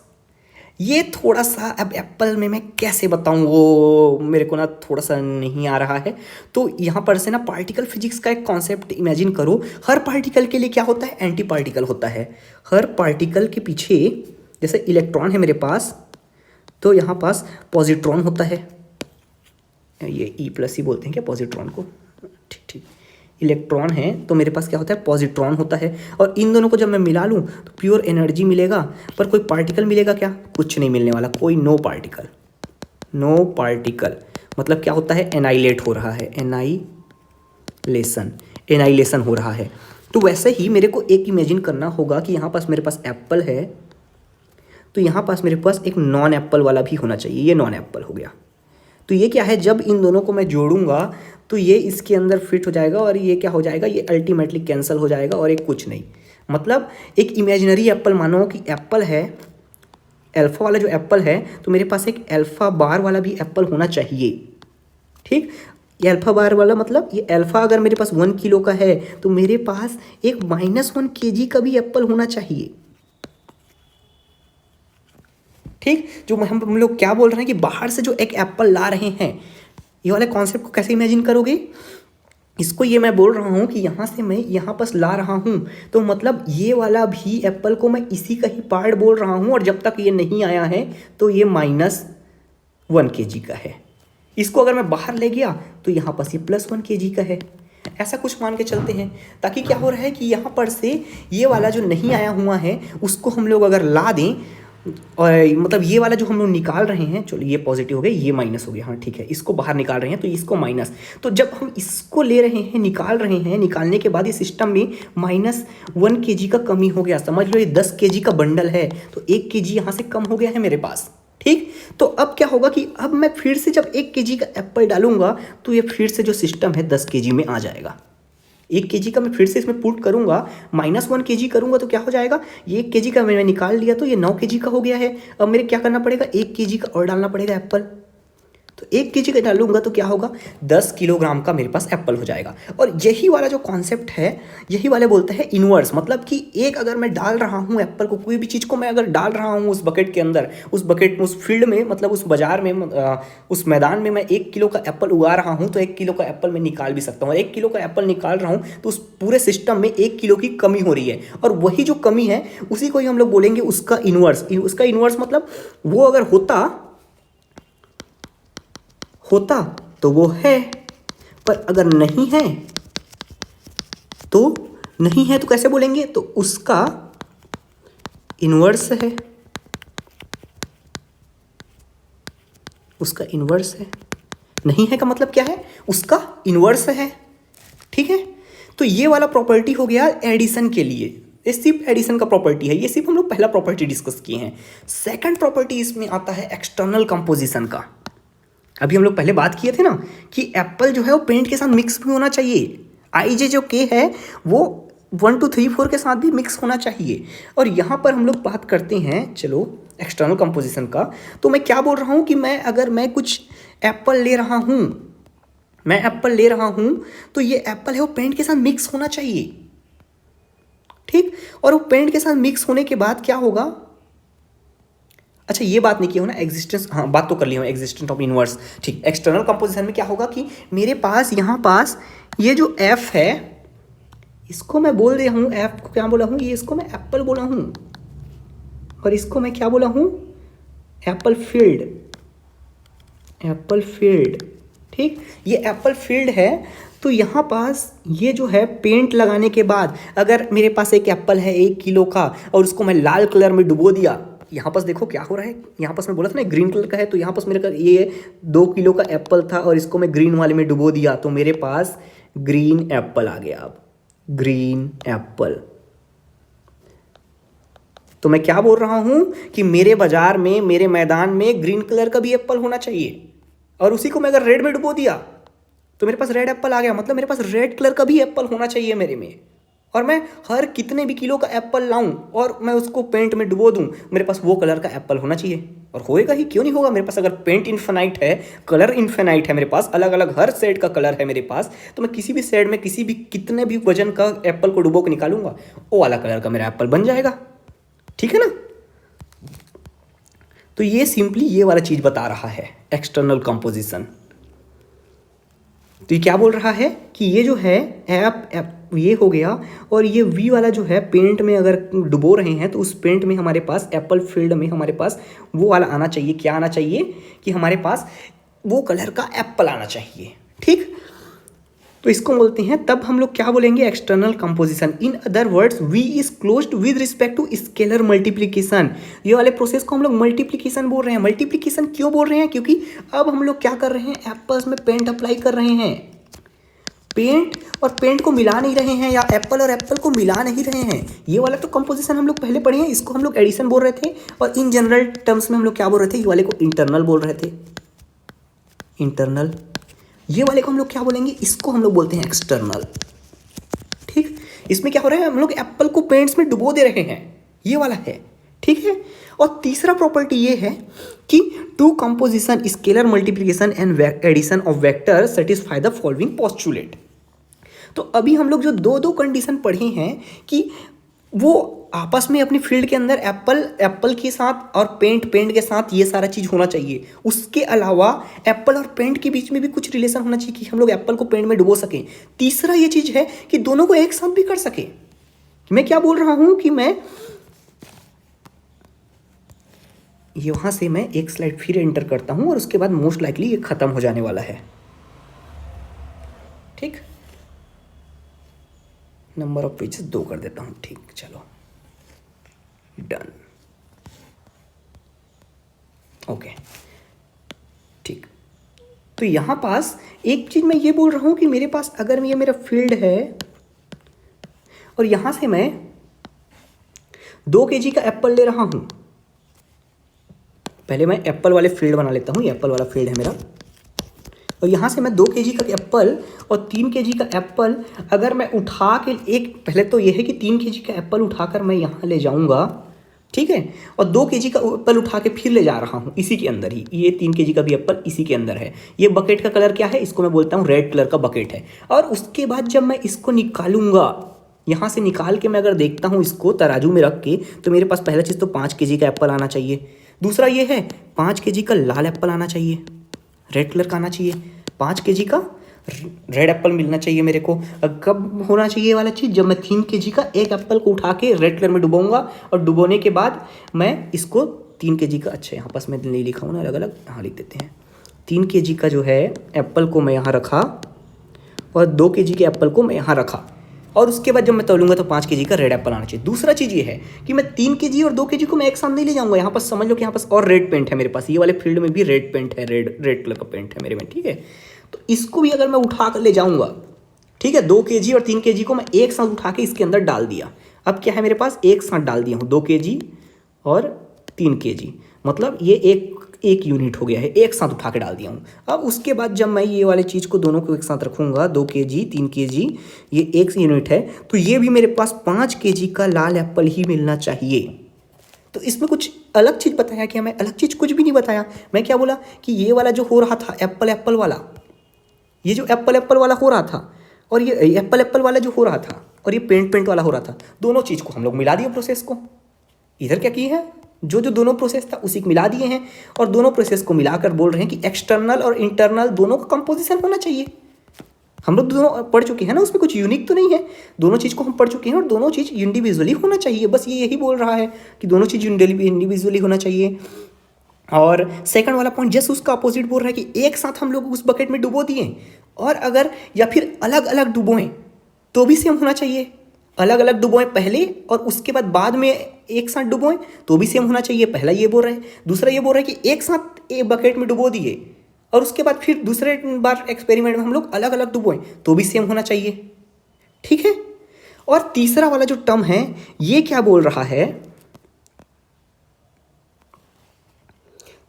ये थोड़ा सा अब एप्पल में मैं कैसे बताऊँ, वो मेरे को ना थोड़ा सा नहीं आ रहा है। तो यहाँ पर से ना पार्टिकल फिजिक्स का एक कॉन्सेप्ट इमेजिन करो। हर पार्टिकल के लिए क्या होता है, एंटी पार्टिकल होता है। हर पार्टिकल के पीछे जैसे इलेक्ट्रॉन है मेरे पास, तो यहाँ पास पॉजिट्रॉन होता है, ये E+ ही बोलते हैं क्या पॉजिट्रॉन को, ठीक ठीक। इलेक्ट्रॉन है तो मेरे पास क्या होता है, पॉजिट्रॉन होता है। और इन दोनों को जब मैं मिला लूँ तो प्योर एनर्जी मिलेगा, पर कोई पार्टिकल मिलेगा क्या, कुछ नहीं मिलने वाला, कोई नो पार्टिकल। मतलब क्या होता है, एनाइलेट हो रहा है, एनाइलेशन हो रहा है। तो वैसे ही मेरे को एक इमेजिन करना होगा कि यहाँ पास मेरे पास एप्पल है, तो यहाँ पास मेरे पास एक नॉन एप्पल वाला भी होना चाहिए। ये नॉन एप्पल हो गया, तो ये क्या है, जब इन दोनों को मैं जोड़ूंगा तो ये इसके अंदर फिट हो जाएगा और ये क्या हो जाएगा, ये अल्टीमेटली कैंसिल हो जाएगा और एक कुछ नहीं। मतलब एक इमेजिनरी एप्पल, मानो कि एप्पल है, अल्फ़ा वाला जो एप्पल है, तो मेरे पास एक अल्फ़ा बार वाला भी एप्पल होना चाहिए। ठीक, ये अल्फ़ा बार वाला मतलब ये अल्फ़ा अगर मेरे पास 1 किलो का है तो मेरे पास एक -1 केजी का भी एप्पल होना चाहिए। ठीक, जो हम लोग क्या बोल रहे हैं कि बाहर से जो एक एप्पल ला रहे हैं, ये वाले कॉन्सेप्ट को कैसे इमेजिन करोगे, इसको ये मैं बोल रहा हूँ कि यहाँ से मैं यहाँ पास ला रहा हूँ, तो मतलब ये वाला भी एप्पल को मैं इसी का ही पार्ट बोल रहा हूँ, और जब तक ये नहीं आया है तो ये -1 केजी का है। इसको अगर मैं बाहर ले गया तो यहाँ पास ये +1 केजी का है। ऐसा कुछ मान के चलते हैं, ताकि क्या हो रहा है कि यहाँ पर से ये वाला जो नहीं आया हुआ है उसको हम लोग अगर ला दें, और मतलब ये वाला जो हम लोग निकाल रहे हैं, चलो ये पॉजिटिव हो गया, ये माइनस हो गया, हाँ ठीक है, इसको बाहर निकाल रहे हैं तो इसको माइनस। तो जब हम इसको ले रहे हैं, निकाल रहे हैं, निकालने के बाद ये सिस्टम में -1 केजी का कमी हो गया। समझ लो ये 10 केजी का बंडल है तो 1 केजी यहाँ से कम हो गया है मेरे पास। ठीक, तो अब क्या होगा कि अब मैं फिर से जब 1 केजी का एप्पल डालूंगा तो ये फिर से जो सिस्टम है 10 केजी में आ जाएगा। 1 केजी का मैं फिर से इसमें पुट करूंगा, -1 केजी करूंगा तो क्या हो जाएगा, ये 1 केजी का मैंने निकाल लिया तो ये 9 केजी का हो गया है। अब मेरे क्या करना पड़ेगा, 1 केजी का और डालना पड़ेगा एप्पल। तो 1 केजी का डालूंगा तो क्या होगा, 10 किलोग्राम का मेरे पास एप्पल हो जाएगा। और यही वाला जो कॉन्सेप्ट है, यही वाले बोलते हैं इनवर्स। मतलब कि एक अगर मैं डाल रहा हूँ एप्पल को, कोई भी चीज़ को मैं अगर डाल रहा हूँ उस बकेट के अंदर, उस फील्ड में, मतलब उस बाजार में, उस मैदान में मैं 1 किलो का एप्पल उगा रहा हूँ तो 1 किलो का एप्पल मैं निकाल भी सकता हूँ। 1 किलो का एप्पल निकाल रहा हूँ तो उस पूरे सिस्टम में 1 किलो की कमी हो रही है, और वही जो कमी है उसी को ही हम लोग बोलेंगे उसका इनवर्स। उसका इनवर्स मतलब वो अगर होता तो वो है, पर अगर नहीं है तो नहीं है तो कैसे बोलेंगे, तो उसका इन्वर्स है, उसका इन्वर्स है। नहीं है का मतलब क्या है, उसका इन्वर्स है। ठीक है, तो ये वाला प्रॉपर्टी हो गया एडिशन के लिए, ये सिर्फ एडिशन का प्रॉपर्टी है, ये सिर्फ हम लोग पहला प्रॉपर्टी डिस्कस किए हैं। सेकंड प्रॉपर्टी इसमें आता है एक्सटर्नल कंपोजिशन का। अभी हम लोग पहले बात किए थे ना कि एप्पल जो है वो पेंट के साथ मिक्स भी होना चाहिए, आई जे जो के है वो 1 2 3 4 के साथ भी मिक्स होना चाहिए। और यहाँ पर हम लोग बात करते हैं चलो एक्सटर्नल कंपोजिशन का। तो मैं क्या बोल रहा हूँ कि अगर मैं कुछ एप्पल ले रहा हूँ, मैं एप्पल ले रहा हूँ तो ये एप्पल है वो पेंट के साथ मिक्स होना चाहिए। ठीक, और वो पेंट के साथ मिक्स होने के बाद क्या होगा, अच्छा ये बात नहीं की हो ना एग्जिस्टेंस, हाँ बात तो कर लिया हूँ एग्जिस्टेंस ऑफ इनवर्स। ठीक, एक्सटर्नल कंपोजिशन में क्या होगा कि मेरे पास यहाँ पास ये जो एफ है इसको मैं बोल रहा हूँ, एफ को क्या बोला हूँ, ये इसको मैं एप्पल बोला हूँ और इसको मैं क्या बोला हूँ, एप्पल फील्ड, एप्पल फील्ड। ठीक, ये एप्पल फील्ड है। तो यहाँ पास ये जो है पेंट लगाने के बाद अगर मेरे पास एक एप्पल है 1 किलो का और उसको मैं लाल कलर में डुबो दिया, यहाँ पास देखो क्या हो रहा है, यहाँ पास मैं बोला था ना ग्रीन कलर का है, तो यहाँ पास मेरे का ये 2 किलो का एप्पल था और इसको मैं ग्रीन वाले में डुबो दिया तो मेरे पास ग्रीन एप्पल आ गया। अब ग्रीन एप्पल, तो मैं क्या बोल रहा हूँ कि मेरे बाजार में, मेरे मैदान में ग्रीन कलर का भी एप्पल होना चाहिए और उसी को मैं अगर रेड में डुबो दिया तो मेरे पास रेड एप्पल आ गया। मतलब मेरे पास रेड कलर का भी एप्पल होना चाहिए मेरे में, और मैं हर कितने भी किलो का एप्पल लाऊं और मैं उसको पेंट में डुबो दूं, मेरे पास वो कलर का एप्पल होना चाहिए। और होएगा ही, क्यों नहीं होगा, मेरे पास अगर पेंट इन्फिनाइट है, कलर इन्फिनाइट है, मेरे पास अलग अलग हर शेड का कलर है मेरे पास, तो मैं किसी भी शेड में किसी भी कितने भी वजन का एप्पल को डुबो के निकालूंगा, वो वाला कलर का मेरा एप्पल बन जाएगा। ठीक है ना, तो ये सिंपली ये वाला चीज बता रहा है एक्सटर्नल कंपोजिशन। तो ये क्या बोल रहा है कि ये जो है एप ये हो गया, और ये वी वाला जो है पेंट में अगर डुबो रहे हैं तो उस पेंट में हमारे पास एप्पल फील्ड में हमारे पास वो वाला आना चाहिए, क्या आना चाहिए कि हमारे पास वो कलर का एप्पल आना चाहिए। ठीक, तो इसको बोलते हैं, तब हम लोग क्या बोलेंगे, external composition. In other words V is closed with respect to scalar multiplication. ये वाले प्रोसेस को हम लोग मल्टीप्लिकेशन बोल रहे हैं। मल्टीप्लिकेशन क्यों बोल रहे हैं, क्योंकि अब हम लोग क्या कर रहे हैं, एप्पल्स में पेंट अप्लाई कर रहे हैं, पेंट और पेंट को मिला नहीं रहे हैं, या एप्पल और एप्पल को मिला नहीं रहे हैं। ये वाला तो कंपोजिशन हम लोग पहले पढ़े हैं, इसको हम लोग एडिशन बोल रहे थे, और इन जनरल टर्म्स में हम लोग क्या बोल रहे थे, ये वाले को इंटरनल बोल रहे थे, इंटरनल। ये वाले को हम लोग क्या बोलेंगे, इसको हम लोग बोलते हैं एक्सटर्नल। ठीक, इसमें क्या हो रहा है, हम लोग एप्पल को पेंट्स में डुबो दे रहे हैं, ये वाला है। ठीक है, और तीसरा प्रॉपर्टी ये है कि two composition scalar multiplication and addition of vector satisfy the following postulate. तो अभी हम लोग जो दो कंडीशन पढ़े हैं कि वो आपस में अपनी फील्ड के अंदर एप्पल के साथ और पेंट के साथ ये सारा चीज़ होना चाहिए। उसके अलावा एप्पल और पेंट के बीच में भी कुछ रिलेशन होना चाहिए कि हम लोग एप्पल को पेंट में डुबो सकें। तीसरा ये चीज़ है कि दोनों को एक साथ भी कर सके। मैं क्या बोल रहा हूं कि मैं यहां से मैं एक स्लाइड फिर एंटर करता हूं और उसके बाद मोस्ट लाइकली ये खत्म हो जाने वाला है। ठीक, नंबर ऑफ पेजेस 2 कर देता हूं। ठीक, चलो डन, ओके। ठीक, तो यहां पास एक चीज मैं ये बोल रहा हूं कि मेरे पास अगर ये मेरा फील्ड है और यहां से मैं 2 kg का एप्पल ले रहा हूं, पहले मैं एप्पल वाले फील्ड बना लेता हूं, ये एप्पल वाला फील्ड है मेरा, और यहाँ से मैं 2 kg का एप्पल और 3 kg का एप्पल अगर मैं उठा के एक, पहले तो ये है कि 3 kg का एप्पल उठाकर मैं यहाँ ले जाऊँगा, ठीक है, और 2 kg का एप्पल उठा के फिर ले जा रहा हूँ इसी के अंदर ही, ये 3 kg का भी एप्पल इसी के अंदर है। ये बकेट का कलर क्या है, इसको मैं बोलता हूँ रेड कलर का बकेट है। और उसके बाद जब मैं इसको निकालूंगा, यहाँ से निकाल के मैं अगर देखता हूँ इसको तराजू में रख के, तो मेरे पास पहला चीज़ तो 5 kg का एप्पल आना चाहिए। दूसरा ये है 5 kg का लाल एप्पल आना चाहिए, रेड कलर का आना चाहिए। 5 kg का रेड एप्पल मिलना चाहिए मेरे को। कब होना चाहिए वाला चीज़, जब मैं 3 kg का एक एप्पल को उठा के रेड कलर में डुबाऊंगा, और डुबोने के बाद मैं इसको 3 kg का, अच्छा यहाँ पास मैं नहीं लिखा हूँ ना, अलग अलग, हाँ लिख देते हैं। 3 kg का जो है एप्पल को मैं यहाँ रखा और 2 kg के एप्पल को मैं यहाँ रखा, और उसके बाद जब मैं तोलूंगा तो 5 kg का रेड एप्पल आना चाहिए। दूसरा चीज़ ये है कि मैं 3 kg और 2 kg को मैं एक साथ नहीं ले जाऊंगा। यहाँ पर समझ लो कि यहाँ पास और रेड पेंट है मेरे पास, ये वाले फील्ड में भी रेड पेंट है, रेड कलर का पेंट है मेरे में, ठीक है। तो इसको भी अगर मैं उठा कर ले जाऊँगा, ठीक है, 2 kg और 3 kg को मैं एक साथ उठा के इसके अंदर डाल दिया। अब क्या है मेरे पास, एक साथ डाल दिया हूँ 2 kg और 3 kg, मतलब ये एक यूनिट हो गया है, एक साथ उठा के डाल दिया हूँ। अब उसके बाद जब मैं ये वाले चीज़ को दोनों को एक साथ रखूँगा, 2 kg 3 kg, ये एक यूनिट है, तो ये भी मेरे पास 5 kg का लाल एप्पल ही मिलना चाहिए। तो इसमें कुछ अलग चीज़ बताया क्या, मैं अलग चीज़ कुछ भी नहीं बताया। मैं क्या बोला कि ये वाला जो हो रहा था एप्पल वाला, ये जो एप्पल वाला हो रहा था और ये एप्पल वाला जो हो रहा था और ये पेंट वाला हो रहा था, दोनों चीज़ को हम लोग मिला दिए प्रोसेस को। इधर क्या किए हैं, जो दोनों प्रोसेस था उसी को मिला दिए हैं और दोनों प्रोसेस को मिलाकर बोल रहे हैं कि एक्सटर्नल और इंटरनल दोनों का कंपोजिशन होना चाहिए। हम लोग दोनों पढ़ चुके हैं ना, उसमें कुछ यूनिक तो नहीं है, दोनों चीज़ को हम पढ़ चुके हैं और दोनों चीज़ इंडिविजुअली होना चाहिए। बस ये यही बोल रहा है कि दोनों चीज़ इंडिविजुअली होना चाहिए। और सेकंड वाला पॉइंट जस्ट उसका अपोजिट बोल रहा है कि एक साथ हम लोग उस बकेट में डुबो दिए, और अगर या फिर अलग अलग डुबोएं तो भी सेम होना चाहिए। अलग अलग डुबोएं पहले और उसके बाद में एक साथ डुबोएं तो भी सेम होना चाहिए, पहला ये बोल रहे हैं। दूसरा ये बोल रहे हैं कि एक साथ एक बकेट में डुबो दिए और उसके बाद फिर दूसरे बार एक्सपेरिमेंट में हम लोग अलग अलग डुबोएं तो भी सेम होना चाहिए, ठीक है। और तीसरा वाला जो टर्म है ये क्या बोल रहा है,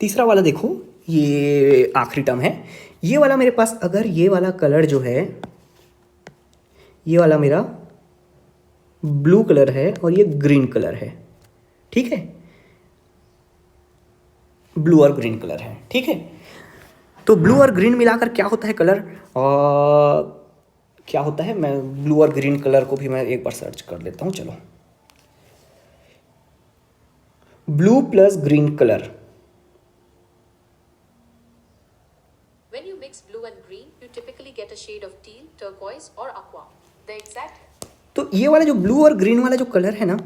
तीसरा वाला देखो, ये आखिरी टर्म है, ये वाला मेरे पास अगर ये वाला कलर जो है, ये वाला मेरा ब्लू कलर है और ये ग्रीन कलर है, ठीक है, ब्लू और ग्रीन कलर है, ठीक है। तो ब्लू और ग्रीन मिलाकर क्या होता है कलर, क्या होता है, मैं ब्लू और ग्रीन कलर को भी मैं एक बार सर्च कर लेता हूँ, चलो। Blue plus green colour, When you mix blue and green, you typically get a shade of teal, turquoise or aqua. The exact तो ये वाला जो ब्लू और ग्रीन वाला जो कलर है ना,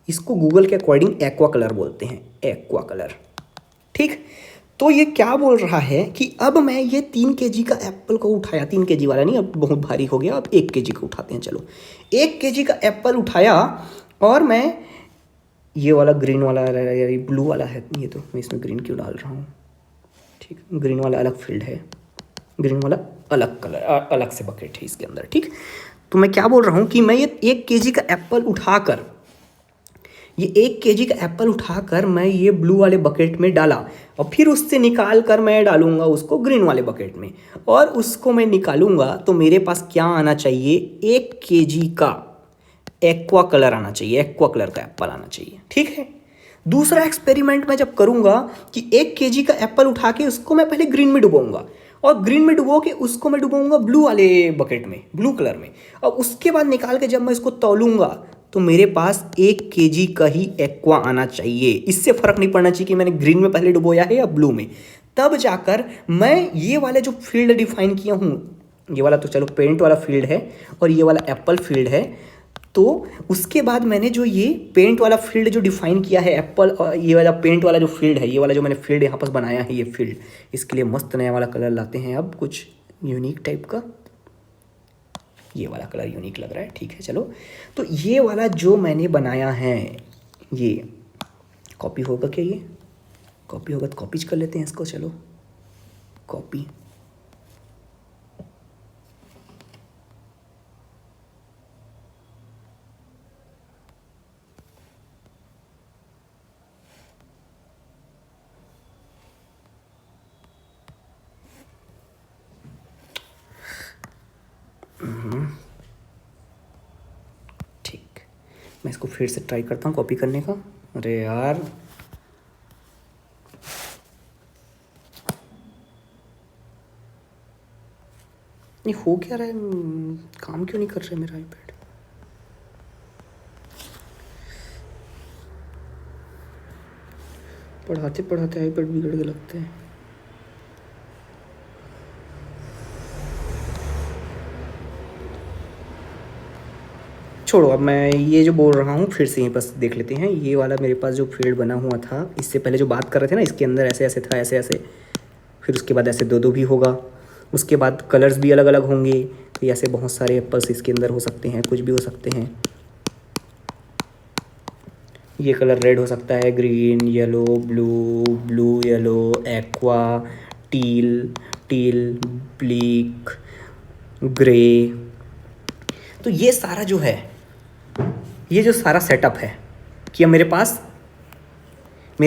इसको गूगल के अकॉर्डिंग एक्वा कलर बोलते हैं, एक्वा कलर, ठीक। तो ये क्या बोल रहा है कि अब मैं ये 3 kg का एप्पल को उठाया, 3 kg वाला नहीं, अब बहुत भारी हो गया, अब 1 kg का उठाते हैं, चलो। 1 kg का एप्पल उठाया और मैं ये वाला ग्रीन वाला, ये ब्लू वाला है, ये तो मैं इसमें ग्रीन क्यों डाल रहा हूँ, ठीक, ग्रीन वाला अलग फील्ड है, ग्रीन वाला अलग कलर, अलग से बकेट है इसके अंदर, ठीक। तो मैं क्या बोल रहा हूँ कि मैं ये 1 kg का एप्पल उठाकर, ये 1 kg का एप्पल उठाकर मैं ये ब्लू वाले बकेट में डाला और फिर उससे निकाल कर मैं डालूंगा उसको ग्रीन वाले बकेट में, और उसको मैं निकालूंगा तो मेरे पास क्या आना चाहिए, 1 kg का एक्वा कलर आना चाहिए, एक्वा कलर का एप्पल आना चाहिए, ठीक है। दूसरा एक्सपेरिमेंट मैं जब करूंगा कि 1 kg का एप्पल उठा के उसको मैं पहले ग्रीन में डुबाऊंगा और ग्रीन में डुबो के उसको मैं डुबाऊंगा ब्लू वाले बकेट में, ब्लू कलर में, और उसके बाद निकाल के जब मैं इसको तौलूंगा तो मेरे पास 1 kg का ही एक्वा आना चाहिए। इससे फ़र्क नहीं पड़ना चाहिए कि मैंने ग्रीन में पहले डुबोया है या ब्लू में। तब जाकर मैं ये वाले जो फील्ड डिफाइन किया हूँ, ये वाला तो चलो पेंट वाला फील्ड है और ये वाला एप्पल फील्ड है, तो उसके बाद मैंने जो ये पेंट वाला फील्ड जो डिफाइन किया है एप्पल, और ये वाला पेंट वाला जो फील्ड है, ये वाला जो मैंने फील्ड यहाँ पर बनाया है, ये फील्ड, इसके लिए मस्त नया वाला कलर लाते हैं अब, कुछ यूनिक टाइप का। ये वाला कलर यूनिक लग रहा है, ठीक है, चलो। तो ये वाला जो मैंने बनाया है, ये कॉपी होगा क्या, ये कॉपी होगा तो कॉपीज कर लेते हैं इसको, चलो कॉपी। ठीक, मैं इसको फिर से ट्राई करता हूँ कॉपी करने का। अरे यार, ये हो क्या रहा है, काम क्यों नहीं कर रहा है मेरा आईपैड। पढ़ाते पढ़ाते आईपैड बिगड़ के लगते हैं। छोड़ो, अब मैं ये जो बोल रहा हूँ फिर से यहीं पर देख लेते हैं। ये वाला मेरे पास जो फील्ड बना हुआ था, इससे पहले जो बात कर रहे थे ना, इसके अंदर ऐसे ऐसे था, ऐसे ऐसे, फिर उसके बाद ऐसे दो दो भी होगा, उसके बाद कलर्स भी अलग अलग होंगे, तो ऐसे बहुत सारे एप्पल्स इसके अंदर हो सकते हैं, कुछ भी हो सकते हैं। ये कलर रेड हो सकता है, green, yellow, blue, blue yellow, aqua, teal, teal, black, grey. तो ये सारा जो है, ये जो सारा सेटअप है कि अब मेरे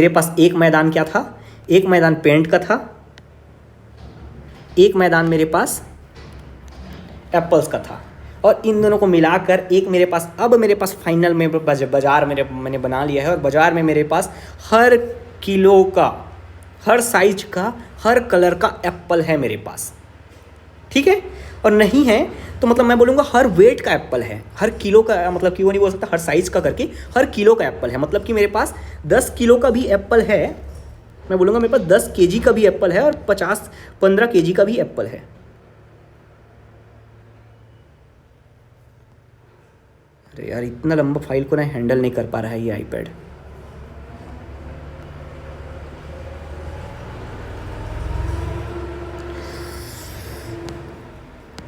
पास एक मैदान क्या था, एक मैदान पेंट का था, एक मैदान मेरे पास एप्पल्स का था, और इन दोनों को मिलाकर एक मेरे पास फाइनल में बाजार मैंने बना लिया है। और बाजार में मेरे पास हर किलो का, हर साइज का, हर कलर का एप्पल है मेरे पास, ठीक है। और नहीं है तो मतलब मैं बोलूँगा हर वेट का एप्पल है, हर किलो का, मतलब कि वो नहीं बोल सकता हर साइज़ का करके, हर किलो का एप्पल है। मतलब कि मेरे पास 10 किलो का भी एप्पल है, मैं बोलूँगा मेरे पास 10 केजी का भी एप्पल है, और 15 केजी का भी एप्पल है। अरे यार, इतना लंबा फाइल को ना हैंडल नहीं कर पा रहा है ये आईपैड।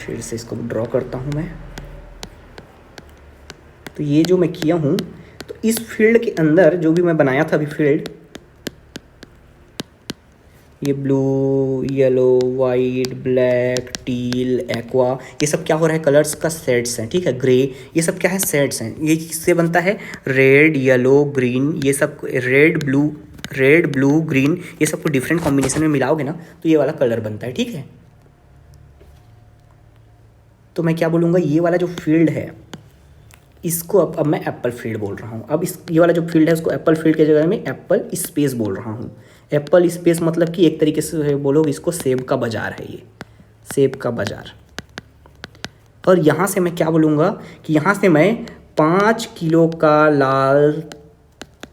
फिर से इसको ड्रॉ करता हूँ मैं। तो ये जो मैं किया हूँ, तो इस फील्ड के अंदर जो भी मैं बनाया था अभी फील्ड, ये blue, yellow, white, black, teal, aqua, ये सब क्या हो रहा है, कलर्स का सेट्स हैं, ठीक है। ग्रे, ये सब क्या है, सेट्स हैं। ये किससे बनता है, रेड, येलो, ग्रीन, ये सब रेड, ब्लू, ग्रीन, ये सबको डिफरेंट कॉम्बिनेशन में मिलाओगे ना तो ये वाला कलर बनता है, ठीक है। तो मैं क्या बोलूँगा, ये वाला जो फील्ड है इसको अब मैं एप्पल फील्ड बोल रहा हूँ। अब ये वाला जो फील्ड है उसको एप्पल फील्ड के जगह में एप्पल स्पेस बोल रहा हूँ। एप्पल स्पेस मतलब कि एक तरीके से बोलोगे इसको सेब का बाज़ार है, ये सेब का बाज़ार। और यहाँ से मैं क्या बोलूँगा कि यहाँ से मैं 5 किलो का लाल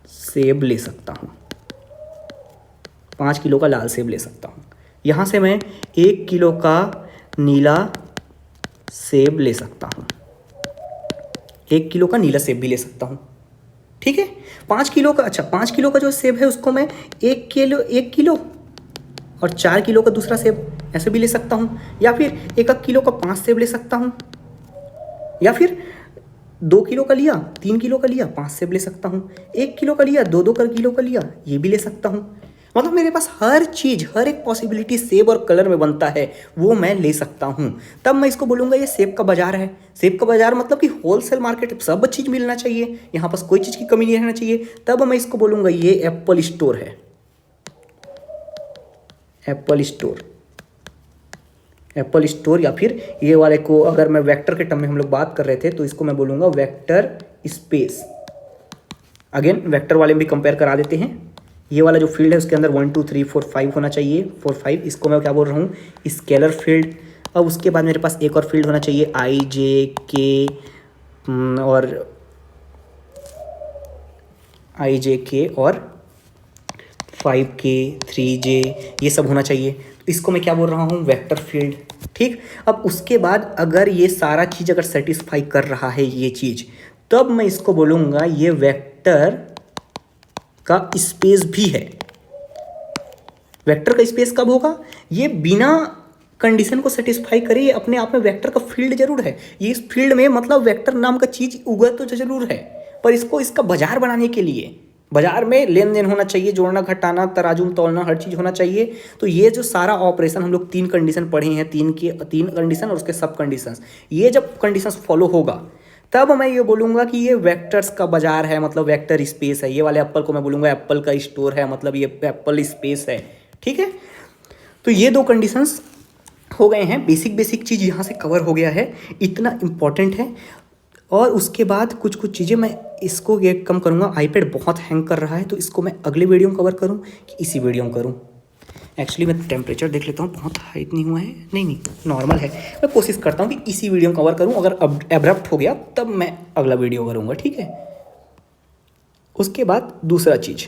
सेब ले सकता हूँ, 5 किलो का लाल सेब ले सकता हूँ। यहाँ से मैं 1 किलो का नीला सेब ले सकता हूँ, 1 किलो का नीला सेब भी ले सकता हूँ, ठीक है। 5 किलो का, अच्छा 5 किलो का जो सेब है उसको मैं 1 किलो और 4 किलो का दूसरा सेब ऐसे भी ले सकता हूँ, या फिर 1 किलो का 5 सेब ले सकता हूँ, या फिर 2 किलो का लिया, 3 किलो का लिया, 5 सेब ले सकता हूँ, 1 किलो का लिया, 2 किलो का लिया, ये भी ले सकता हूँ। मतलब मेरे पास हर चीज़, हर एक पॉसिबिलिटी सेब और कलर में बनता है, वो मैं ले सकता हूँ। तब मैं इसको बोलूँगा ये सेब का बाज़ार है। सेब का बाज़ार मतलब कि होलसेल मार्केट, सब चीज़ मिलना चाहिए, यहाँ पास कोई चीज़ की कमी नहीं रहना चाहिए। तब मैं इसको बोलूँगा ये एप्पल स्टोर है, एप्पल स्टोर। या फिर ये वाले को अगर मैं वेक्टर के टर्म में हम लोग बात कर रहे थे तो इसको मैं बोलूँगा वेक्टर स्पेस। अगेन वेक्टर वाले में भी कंपेयर करा देते हैं। ये वाला जो फील्ड है उसके अंदर 1 2 3 4 5 होना चाहिए, 4 5, इसको मैं क्या बोल रहा हूँ, स्केलर फील्ड। अब उसके बाद मेरे पास एक और फील्ड होना चाहिए I J K और 5K 3J, ये सब होना चाहिए। तो इसको मैं क्या बोल रहा हूँ, वेक्टर फील्ड, ठीक। अब उसके बाद अगर ये सारा चीज़ अगर सेटिस्फाई कर रहा है ये चीज़, तब मैं इसको बोलूँगा ये वेक्टर का स्पेस भी है। वेक्टर का स्पेस कब होगा, ये बिना कंडीशन को सेटिस्फाई करे, ये अपने आप में वेक्टर का फील्ड जरूर है। ये इस फील्ड में मतलब वेक्टर नाम का चीज़ उगा तो जरूर है, पर इसको इसका बाजार बनाने के लिए बाजार में लेन देन होना चाहिए, जोड़ना घटाना, तराजू में तौलना, हर चीज़ होना चाहिए। तो ये जो सारा ऑपरेशन हम लोग 3 कंडीशन पढ़े हैं, 3 कंडीशन और उसके सब कंडीशंस, ये जब कंडीशंस फॉलो होगा तब मैं ये बोलूँगा कि ये वेक्टर्स का बाजार है, मतलब वेक्टर स्पेस है। ये वाले एप्पल को मैं बोलूँगा एप्पल का स्टोर है, मतलब ये एप्पल स्पेस है, ठीक है। तो ये 2 कंडीशंस हो गए हैं, बेसिक चीज़ यहाँ से कवर हो गया है, इतना इम्पॉर्टेंट है। और उसके बाद कुछ चीज़ें मैं इसको ये कम करूँगा। आईपैड बहुत हैंग कर रहा है, तो इसको मैं अगले वीडियो में कवर करूँ कि इसी वीडियो में करूँ। एक्चुअली मैं टेम्परेचर देख लेता हूँ, बहुत हाई नहीं हुआ है, नहीं नॉर्मल है। मैं कोशिश करता हूँ कि इसी वीडियो में कवर करूँ, अगर एब्रप्ट हो गया तब मैं अगला वीडियो करूँगा, ठीक है। उसके बाद दूसरा चीज़,